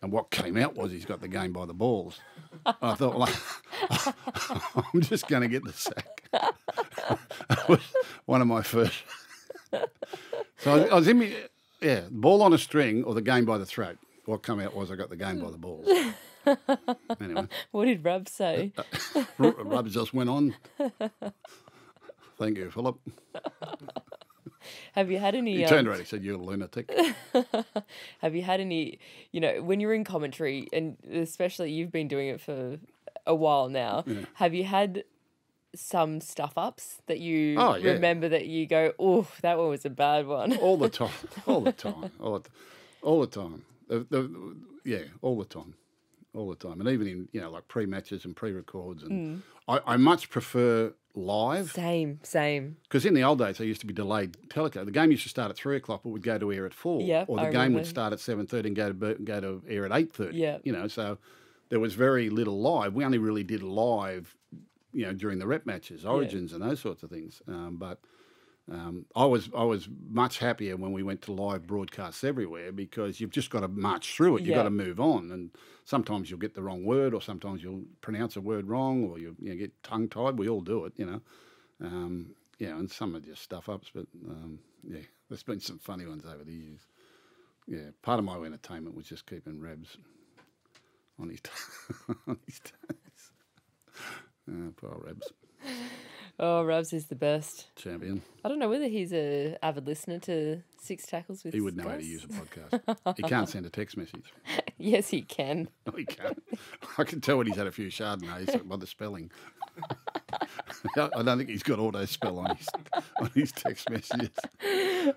And what came out was he's got the game by the balls. And I thought, well, I'm just going to get the sack. That was one of my first. So I was in me, ball on a string or the game by the throat. What came out was I got the game by the balls. Anyway. What did Rub say? Rub just went on. Thank you, Philip. Have you had any... He turned around and said, you're a lunatic. Have you had any, when you're in commentary, and especially you've been doing it for a while now, have you had some stuff-ups that you remember that you go, oh, that one was a bad one? All the time. All the time. All the time. All the time. All the time. And even in, like pre-matches and pre-records. And I much prefer live. Same. Because in the old days, there used to be delayed telecast. The game used to start at 3 o'clock, but would go to air at 4. Yeah, or the game would start at 7:30 and go to air at 8:30. Yeah. So there was very little live. We only really did live, during the rep matches, Origins and those sorts of things. But I was much happier when we went to live broadcasts everywhere because you've just got to march through it. You've got to move on. And sometimes you'll get the wrong word or sometimes you'll pronounce a word wrong or you get tongue-tied. We all do it, and some are just stuff-ups. But, there's been some funny ones over the years. Yeah, part of my entertainment was just keeping Rabs on his toes. Poor Rabs. Oh, Rabs is the best. Champion. I don't know whether he's an avid listener to Six Tackles with He would know Gus. how to use a podcast. He can't send a text message. Yes, he can. No, he can't. I can tell when he's had a few Chardonnays by the spelling. I don't think he's got auto spell on his text messages.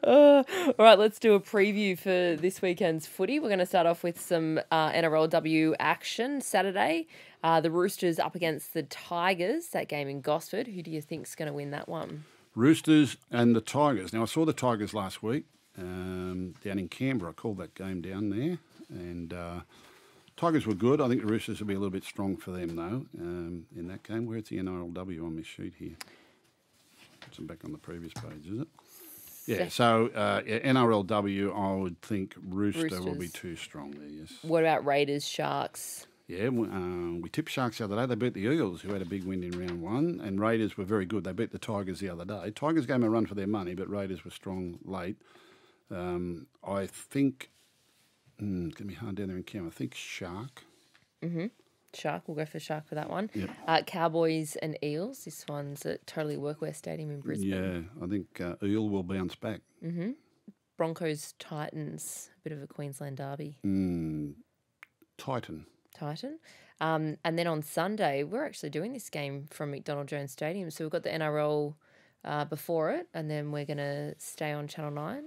All right, let's do a preview for this weekend's footy. We're going to start off with some NRLW action Saturday. The Roosters up against the Tigers, that game in Gosford. Who do you think's going to win that one? Roosters and the Tigers. Now, I saw the Tigers last week down in Canberra. I called that game down there. And Tigers were good. I think the Roosters will be a little bit strong for them, though, in that game. Where's the NRLW on my sheet here? It's back on the previous page, is it? Yeah, so NRLW, I would think Rooster will be too strong there, yes. What about Raiders, Sharks? Yeah, we tipped Sharks the other day. They beat the Eagles, who had a big win in round 1, and Raiders were very good. They beat the Tigers the other day. Tigers gave them a run for their money, but Raiders were strong late. I think, it's going to be hard down there in Canberra. I think Shark. Mm-hmm. Shark, we'll go for Shark for that one. Yep. Cowboys and Eels. This one's at Totally Workwear Stadium in Brisbane. Yeah, I think Eel will bounce back. Mm-hmm. Broncos, Titans, a bit of a Queensland derby. Titan. And then on Sunday, we're actually doing this game from McDonald Jones Stadium. So we've got the NRL before it, and then we're going to stay on Channel 9.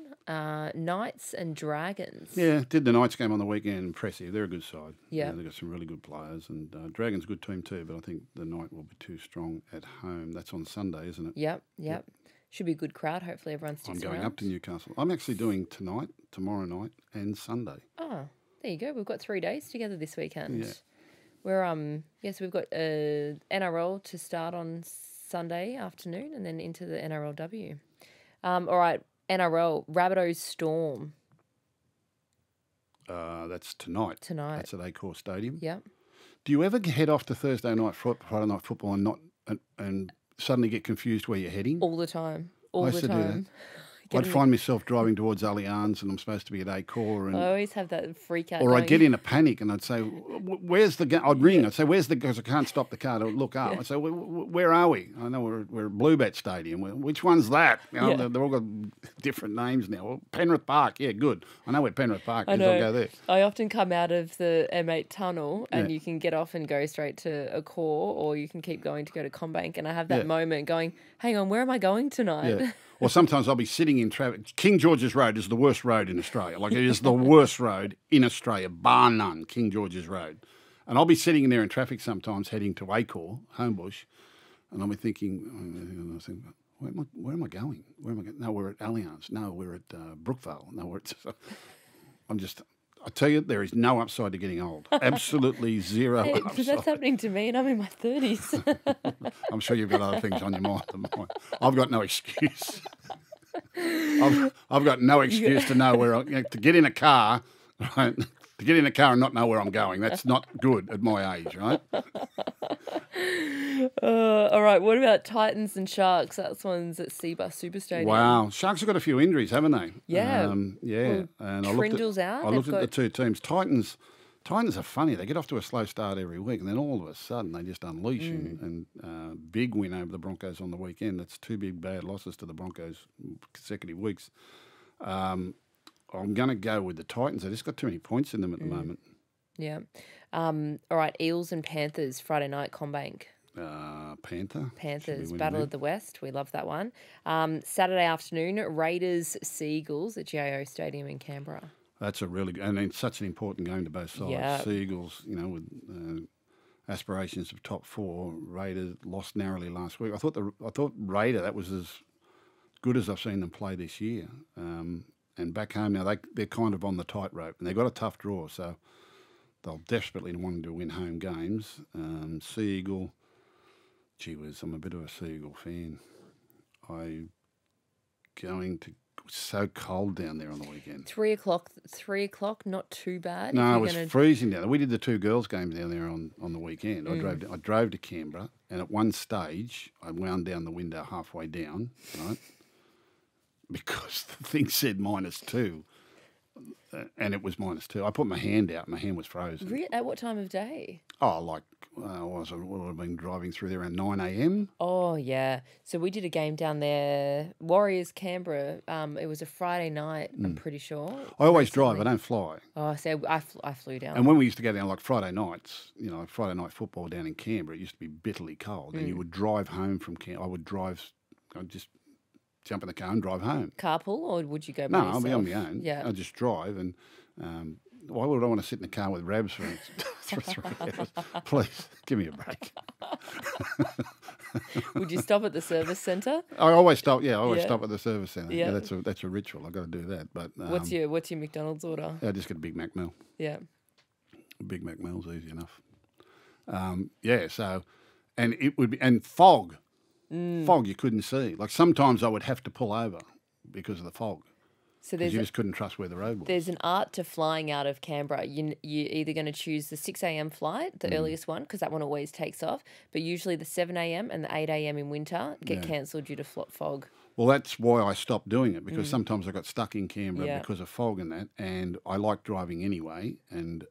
Knights and Dragons. Yeah, did the Knights game on the weekend. Impressive. They're a good side. Yeah. They've got some really good players. And Dragons, good team too, but I think the Knight will be too strong at home. That's on Sunday, isn't it? Yep. Should be a good crowd. Hopefully everyone sticks around. I'm going up to Newcastle. I'm actually doing tonight, tomorrow night, and Sunday. Oh, there you go. We've got 3 days together this weekend. Yeah. We're yes, we've got NRL to start on Sunday afternoon, and then into the NRLW. All right, NRL Rabbitohs Storm. That's tonight. That's at Accor Stadium. Yep. Do you ever head off to Thursday night, Friday night football, and suddenly get confused where you're heading? All the time. I used to do that. I'd find myself driving towards Allianz and I'm supposed to be at Accor. And I always have that freak out. Or I'd get in a panic and I'd say, where's the... I'd ring. I'd say, where's the... Because I can't stop the car to look up. I'd say, where are we? I know we're at Bluebet Stadium. Which one's that? You know, they've all got different names now. Well, Penrith Park. Yeah, good. I know where Penrith Park is. I'll go there. I often come out of the M8 tunnel and you can get off and go straight to Accor, or you can keep going to go to Combank. And I have that moment going, hang on, where am I going tonight? Yeah. Or sometimes I'll be sitting in traffic. King George's Road is the worst road in Australia. Like, it is the worst road in Australia, bar none, King George's Road. And I'll be sitting in there in traffic sometimes heading to Accor, Homebush, and I'll be thinking, where am I going? Where am I going? No, we're at Allianz. No, we're at Brookvale. No, we're at... I tell you, there is no upside to getting old. Absolutely zero upside. That's happening to me, and I'm in my 30s. I'm sure you've got other things on your mind than mine. I've got no excuse. I've got no excuse to know to get in a car, right? To get in a car and not know where I'm going. That's not good at my age, right? All right, what about Titans and Sharks? That's one's at Seabus Super Stadium. Wow, Sharks have got a few injuries, haven't they? Yeah. Well, and Trindle's out. I looked at the two teams. Titans are funny. They get off to a slow start every week, and then all of a sudden they just unleash. And big win over the Broncos on the weekend. That's 2 big bad losses to the Broncos consecutive weeks. I'm going to go with the Titans. They just got too many points in them at the moment. Yeah. All right, Eels and Panthers, Friday night, Combank. Panthers, Battle of the West. We love that one. Saturday afternoon, Raiders, Seagulls at GIO Stadium in Canberra. That's a really good, and it's such an important game to both sides. Yeah. Seagulls, with aspirations of top 4. Raiders lost narrowly last week. I thought Raider, that was as good as I've seen them play this year. And back home now, they're kind of on the tightrope, and they've got a tough draw, so they'll desperately want to win home games. Seagull, gee whiz, I'm a bit of a Seagull fan. It was so cold down there on the weekend. 3 o'clock, not too bad. No, it was freezing down there. We did the 2 girls' games down there on the weekend. I drove to Canberra, and at one stage, I wound down the window halfway down, right? Because the thing said -2, and it was -2. I put my hand out, my hand was frozen. Really? At what time of day? Oh, like, I would have been driving through there around 9 a.m. Oh, yeah. So we did a game down there, Warriors, Canberra. It was a Friday night, I'm pretty sure. I always drive, I don't fly. Oh, so I flew down. And when we used to go down, like Friday nights, Friday night football down in Canberra, it used to be bitterly cold. And you would drive home from Canberra. I'd just jump in the car and drive home. Carpool, or would you go by yourself? I'll be on my own. Yeah. I'll just drive, and why would I want to sit in the car with Rabs for 3 hours? Please, give me a break. Would you stop at the service centre? I always stop. Yeah, I always stop at the service centre. Yeah. Yeah, that's a ritual. I've got to do that. But what's your McDonald's order? I just get a Big Mac meal. Yeah. Big Mac meal's easy enough. So, and it would be, and fog. Fog you couldn't see. Like sometimes I would have to pull over because of the fog. So you just couldn't trust where the road was. There's an art to flying out of Canberra. You're either going to choose the 6 a.m. flight, the earliest one, because that one always takes off. But usually the 7 a.m. and the 8 a.m. in winter get cancelled due to fog. Well, that's why I stopped doing it, because sometimes I got stuck in Canberra because of fog and that. And I like driving anyway. And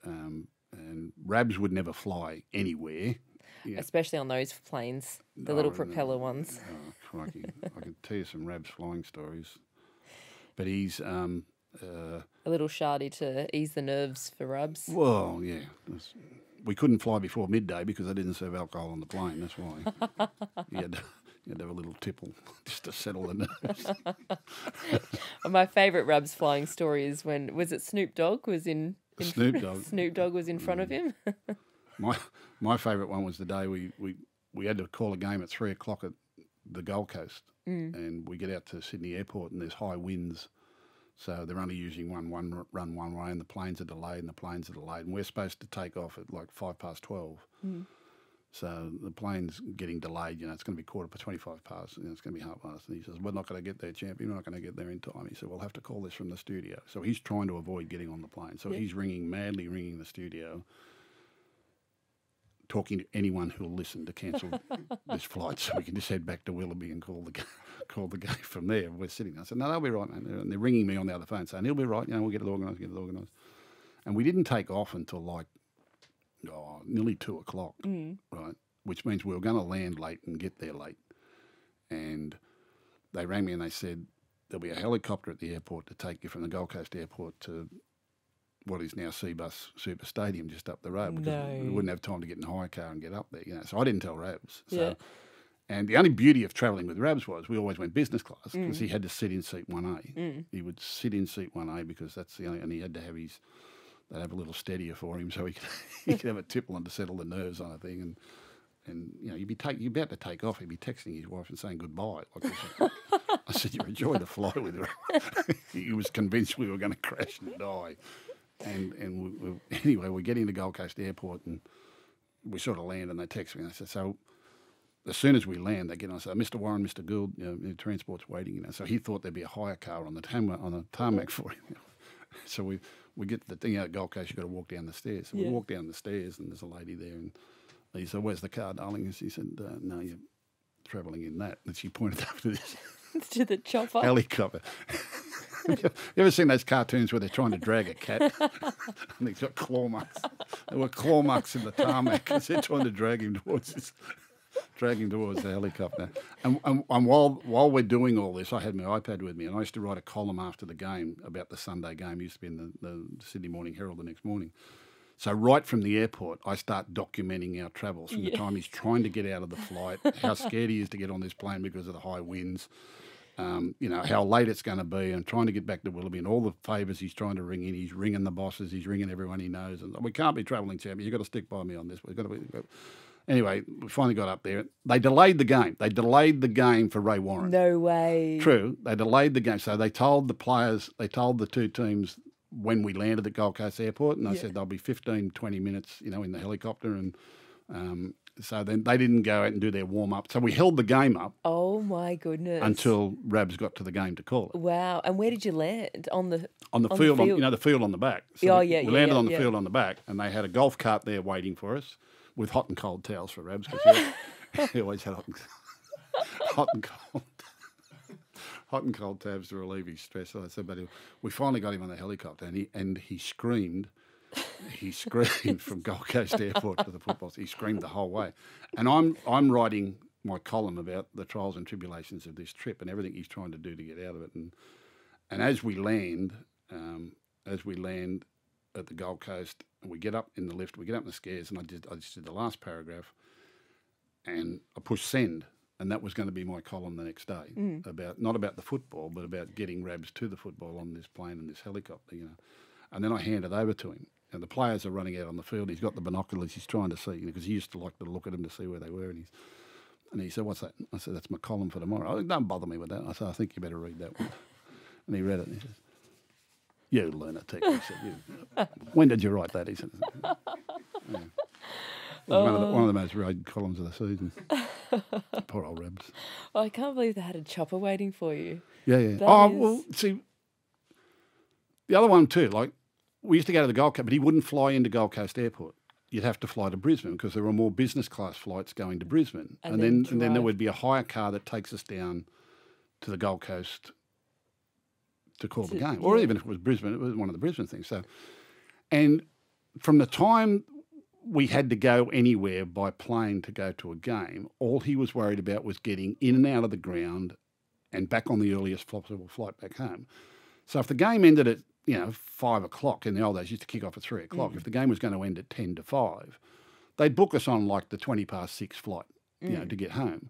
Rabs would never fly anywhere. Yeah. Especially on those planes, the little propeller ones. Oh, crikey. I can tell you some Rabs flying stories. But he's... a little shardy to ease the nerves for Rabs. Well, yeah. We couldn't fly before midday because they didn't serve alcohol on the plane, that's why. You had to have a little tipple just to settle the nerves. My favourite Rabs flying story is when... Was it Snoop Dogg was in Snoop Dogg. Snoop Dogg was in front of him? My favourite one was the day we had to call a game at 3 o'clock at the Gold Coast, and we get out to Sydney Airport, and there's high winds, so they're only using run one way, and the planes are delayed, and we're supposed to take off at like 12:05. So the plane's getting delayed. It's going to be 25 past. It's going to be half past. And he says, "We're not going to get there, champion. We're not going to get there in time." He said, "We'll have to call this from the studio." So he's trying to avoid getting on the plane. So he's madly ringing the studio, talking to anyone who'll listen to cancel this flight, so we can just head back to Willoughby and call the game from there. We're sitting there. I said, "No, they'll be right, man." And they're ringing me on the other phone saying, "He'll be right. We'll get it organised, And we didn't take off until nearly 2 o'clock, right? Which means we were going to land late and get there late. And they rang me and they said, "There'll be a helicopter at the airport to take you from the Gold Coast airport to what is now Seabus Super Stadium just up the road, because we wouldn't have time to get in a hire car and get up there." So I didn't tell Rabs. And the only beauty of travelling with Rabs was we always went business class, because he had to sit in seat 1A. He would sit in seat 1A because that's the only, and he had to have they'd have a little steadier for him so he could have a tipple and to settle the nerves on a thing. And you'd be about to take off, he'd be texting his wife and saying goodbye. I said, "You enjoy the flight with her." He was convinced we were going to crash and die. And anyway, we get into Gold Coast Airport and we sort of land, and they text me and they said, "So as soon as we land, they get on and say, 'Mr. Warren, Mr. Gould, transport's waiting.'" So he thought there'd be a hire car on the tarmac for him. So we get to the thing out at Gold Coast, you've got to walk down the stairs. So we walk down the stairs and there's a lady there, and he said, "Where's the car, darling?" And she said, "No, you're travelling in that." And she pointed up to this to the chopper helicopter. You ever seen those cartoons where they're trying to drag a cat and they've got claw marks? There were claw marks in the tarmac as they're trying to drag him towards the helicopter. And while we're doing all this, I had my iPad with me, and I used to write a column after the game about the Sunday game. It used to be in the Sydney Morning Herald the next morning. So right from the airport, I start documenting our travels from the time he's trying to get out of the flight, how scared he is to get on this plane because of the high winds, how late it's going to be, and trying to get back to Willoughby, and all the favours he's trying to ring in. He's ringing the bosses, he's ringing everyone he knows, and we can't be travelling, champion. You've got to stick by me on this. Anyway, we finally got up there. They delayed the game. They delayed the game for Ray Warren. No way. True. They delayed the game. So they told the players, they told the two teams when we landed at Gold Coast Airport, and they said they'll be 15, 20 minutes, in the helicopter. And so then they didn't go out and do their warm-up. So we held the game up. Oh, my goodness. Until Rabs got to the game to call it. Wow. And where did you land? On the field. The field on the back. So we landed on the field on the back, and they had a golf cart there waiting for us, with hot and cold towels for Rabs, because he always had hot and cold tabs to relieve his stress. So I said, but we finally got him on the helicopter, and he screamed. He screamed from Gold Coast Airport to the football. He screamed the whole way, and I'm writing my column about the trials and tribulations of this trip and everything he's trying to do to get out of it. And as we land at the Gold Coast, and we get up in the lift, we get up in the stairs, and I just did the last paragraph, and I pushed send, and that was going to be my column the next day, not about the football, but about getting Rabs to the football on this plane and this helicopter, And then I handed over to him, and the players are running out on the field. He's got the binoculars, he's trying to see, because he used to like to look at them to see where they were, and he said, "What's that?" I said, "That's my column for tomorrow." I said, "Don't bother me with that." I said, "I think you better read that one." And he read it, and he says, "You lunatic." He said, "When did you write that?" He said, yeah. It was one of the most read columns of the season. Poor old Rabs. Oh, I can't believe they had a chopper waiting for you. Yeah. Well, see, the other one too, we used to go to the Gold Coast, but he wouldn't fly into Gold Coast Airport. You'd have to fly to Brisbane, because there were more business class flights going to Brisbane. And then there would be a hire car that takes us down to the Gold Coast to call the game. Or even if it was Brisbane, it was one of the Brisbane things. So, and from the time we had to go anywhere by plane to go to a game, all he was worried about was getting in and out of the ground and back on the earliest possible flight back home. So if the game ended at 5 o'clock, in the old days, used to kick off at 3 o'clock. If the game was going to end at 10 to 5, they'd book us on the 20 past 6 flight, to get home.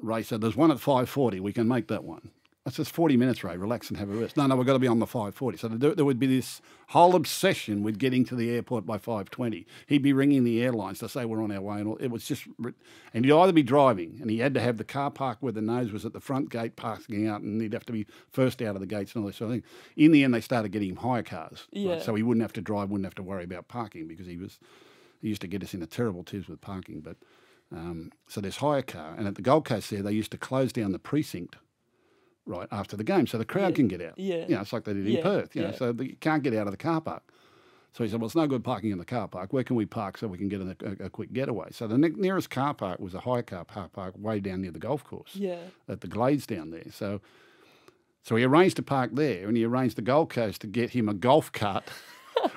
Ray said, "There's one at 5:40. We can make that one." I said, it's 40 minutes, Ray. Relax and have a rest. No, we've got to be on the 5:40. So there would be this whole obsession with getting to the airport by 5:20. He'd be ringing the airlines to say we're on our way. And all. It was just... And he'd either be driving, and he had to have the car park where the nose was at the front gate parking out, and he'd have to be first out of the gates and all this sort of thing. In the end, they started getting him hire cars. Yeah. Right? So he wouldn't have to drive, wouldn't have to worry about parking because he used to get us in a terrible tiz with parking. But so there's hire car. And at the Gold Coast there, they used to close down the precinct right after the game so the crowd can get out. Yeah. You know, it's like they did in Perth, you know, so you can't get out of the car park. So he said, well, it's no good parking in the car park. Where can we park so we can get a quick getaway? So the nearest car park was a hire car park way down near the golf course at the Glades down there. So he arranged to park there, and he arranged the Gold Coast to get him a golf cart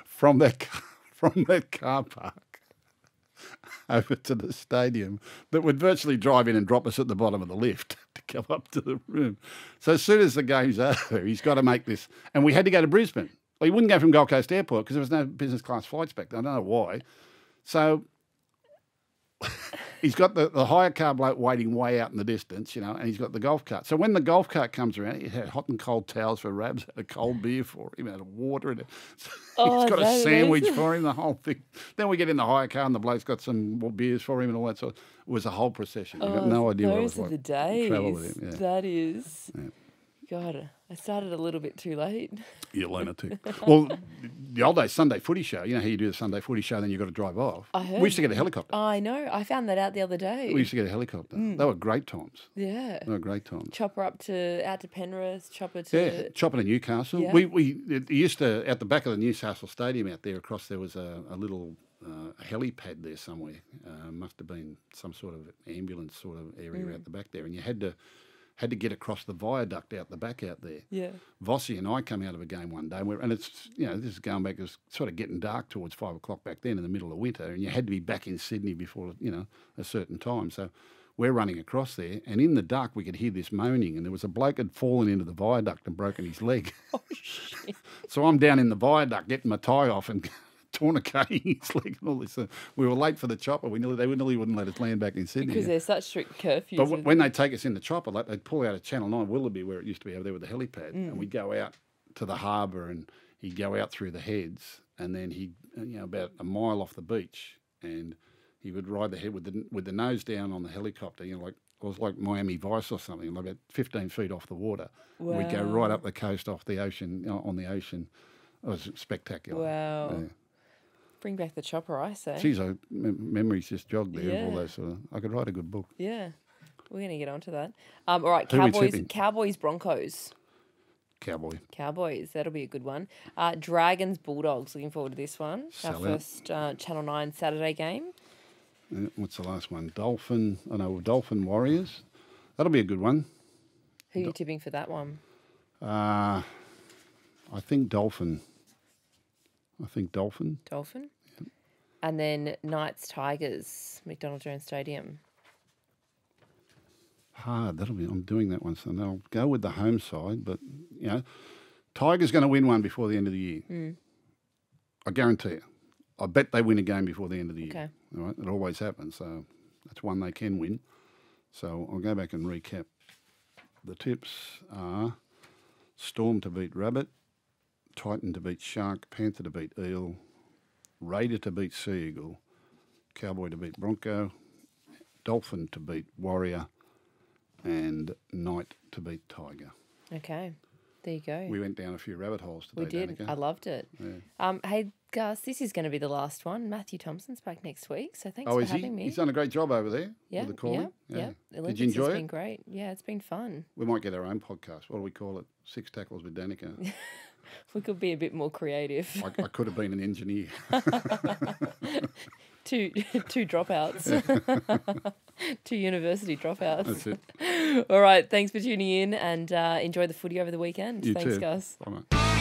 from that car park over to the stadium that would virtually drive in and drop us at the bottom of the lift to come up to the room. So as soon as the game's over, he's got to make this. And we had to go to Brisbane. Well, he wouldn't go from Gold Coast Airport because there was no business class flights back then. I don't know why. So he's got the hire car bloke waiting way out in the distance, you know, and he's got the golf cart. So when the golf cart comes around, he had hot and cold towels for Rabs, had a cold beer for him, had water in it. So he's got a sandwich for him, the whole thing. Then we get in the hire car and the bloke's got some more beers for him and all that sort of. It was a whole procession. You got no idea what it was like. Those are the days. Travel with him, yeah. That is. Yeah. God, I started a little bit too late. You're lunatic. Well, the old days, Sunday footy show, you know how you do the Sunday footy show, then you've got to drive off. I heard. We used to get a helicopter. I know. I found that out the other day. We used to get a helicopter. They were great times. Yeah. They were great times. Chopper out to Penrith, chopper to... Yeah, chopper to Newcastle. Yeah. It used to, at the back of the Newcastle Stadium out there across, there was a little helipad there somewhere. Must have been some sort of ambulance sort of area out the back there. And you had to get across the viaduct out the back out there. Yeah. Vossi and I come out of a game one day, and it's, you know, this is going back, it was sort of getting dark towards 5 o'clock back then in the middle of winter, and you had to be back in Sydney before, you know, a certain time. So we're running across there, and in the dark we could hear this moaning, and there was a bloke had fallen into the viaduct and broken his leg. Oh, shit. So I'm down in the viaduct getting my tie off and tourniqueting his leg and all this. We were late for the chopper. They nearly wouldn't let us land back in Sydney. Because there's such strict curfews. But when they take us in the chopper, like they'd pull out of Channel 9 Willoughby, where it used to be over there with the helipad, and we'd go out to the harbour, and he'd go out through the heads, and then he'd, you know, about a mile off the beach, and he would ride the head with the nose down on the helicopter, you know, like it was like Miami Vice or something, like about 15 feet off the water. Wow. We'd go right up the coast off the ocean, you know, on the ocean. It was spectacular. Wow. Yeah. Bring back the chopper, I say. Geez, memories just jogged there of all those sort of... I could write a good book. Yeah. We're going to get onto that. All right, Cowboys, Broncos. Cowboys, that'll be a good one. Dragons, Bulldogs, looking forward to this one. Our first Channel 9 Saturday game. What's the last one? Dolphin Warriors. That'll be a good one. Who are you tipping for that one? I think Dolphin. Dolphin? Yep. And then Knights, Tigers, McDonald Jones Stadium. Hard. I'm doing that one, so I'll go with the home side. But, you know, Tigers going to win one before the end of the year. I guarantee you. I bet they win a game before the end of the year. All right? It always happens, so that's one they can win. So I'll go back and recap. The tips are Storm to beat Rabbit, Titan to beat Shark, Panther to beat Eel, Raider to beat Sea Eagle, Cowboy to beat Bronco, Dolphin to beat Warrior, and Knight to beat Tiger. Okay, there you go. We went down a few rabbit holes today. We did. Danica. I loved it. Yeah. Hey, Gus, this is going to be the last one. Matthew Thompson's back next week, so thanks for having me. He's done a great job over there with the calling. Yeah. Did you enjoy it? It's been great. Yeah, it's been fun. We might get our own podcast. What do we call it? 6 Tackles with Danica. We could be a bit more creative. I could have been an engineer. Two dropouts. 2 university dropouts. That's it. All right, thanks for tuning in and enjoy the footy over the weekend. You Thanks, too. Gus. Bye, mate.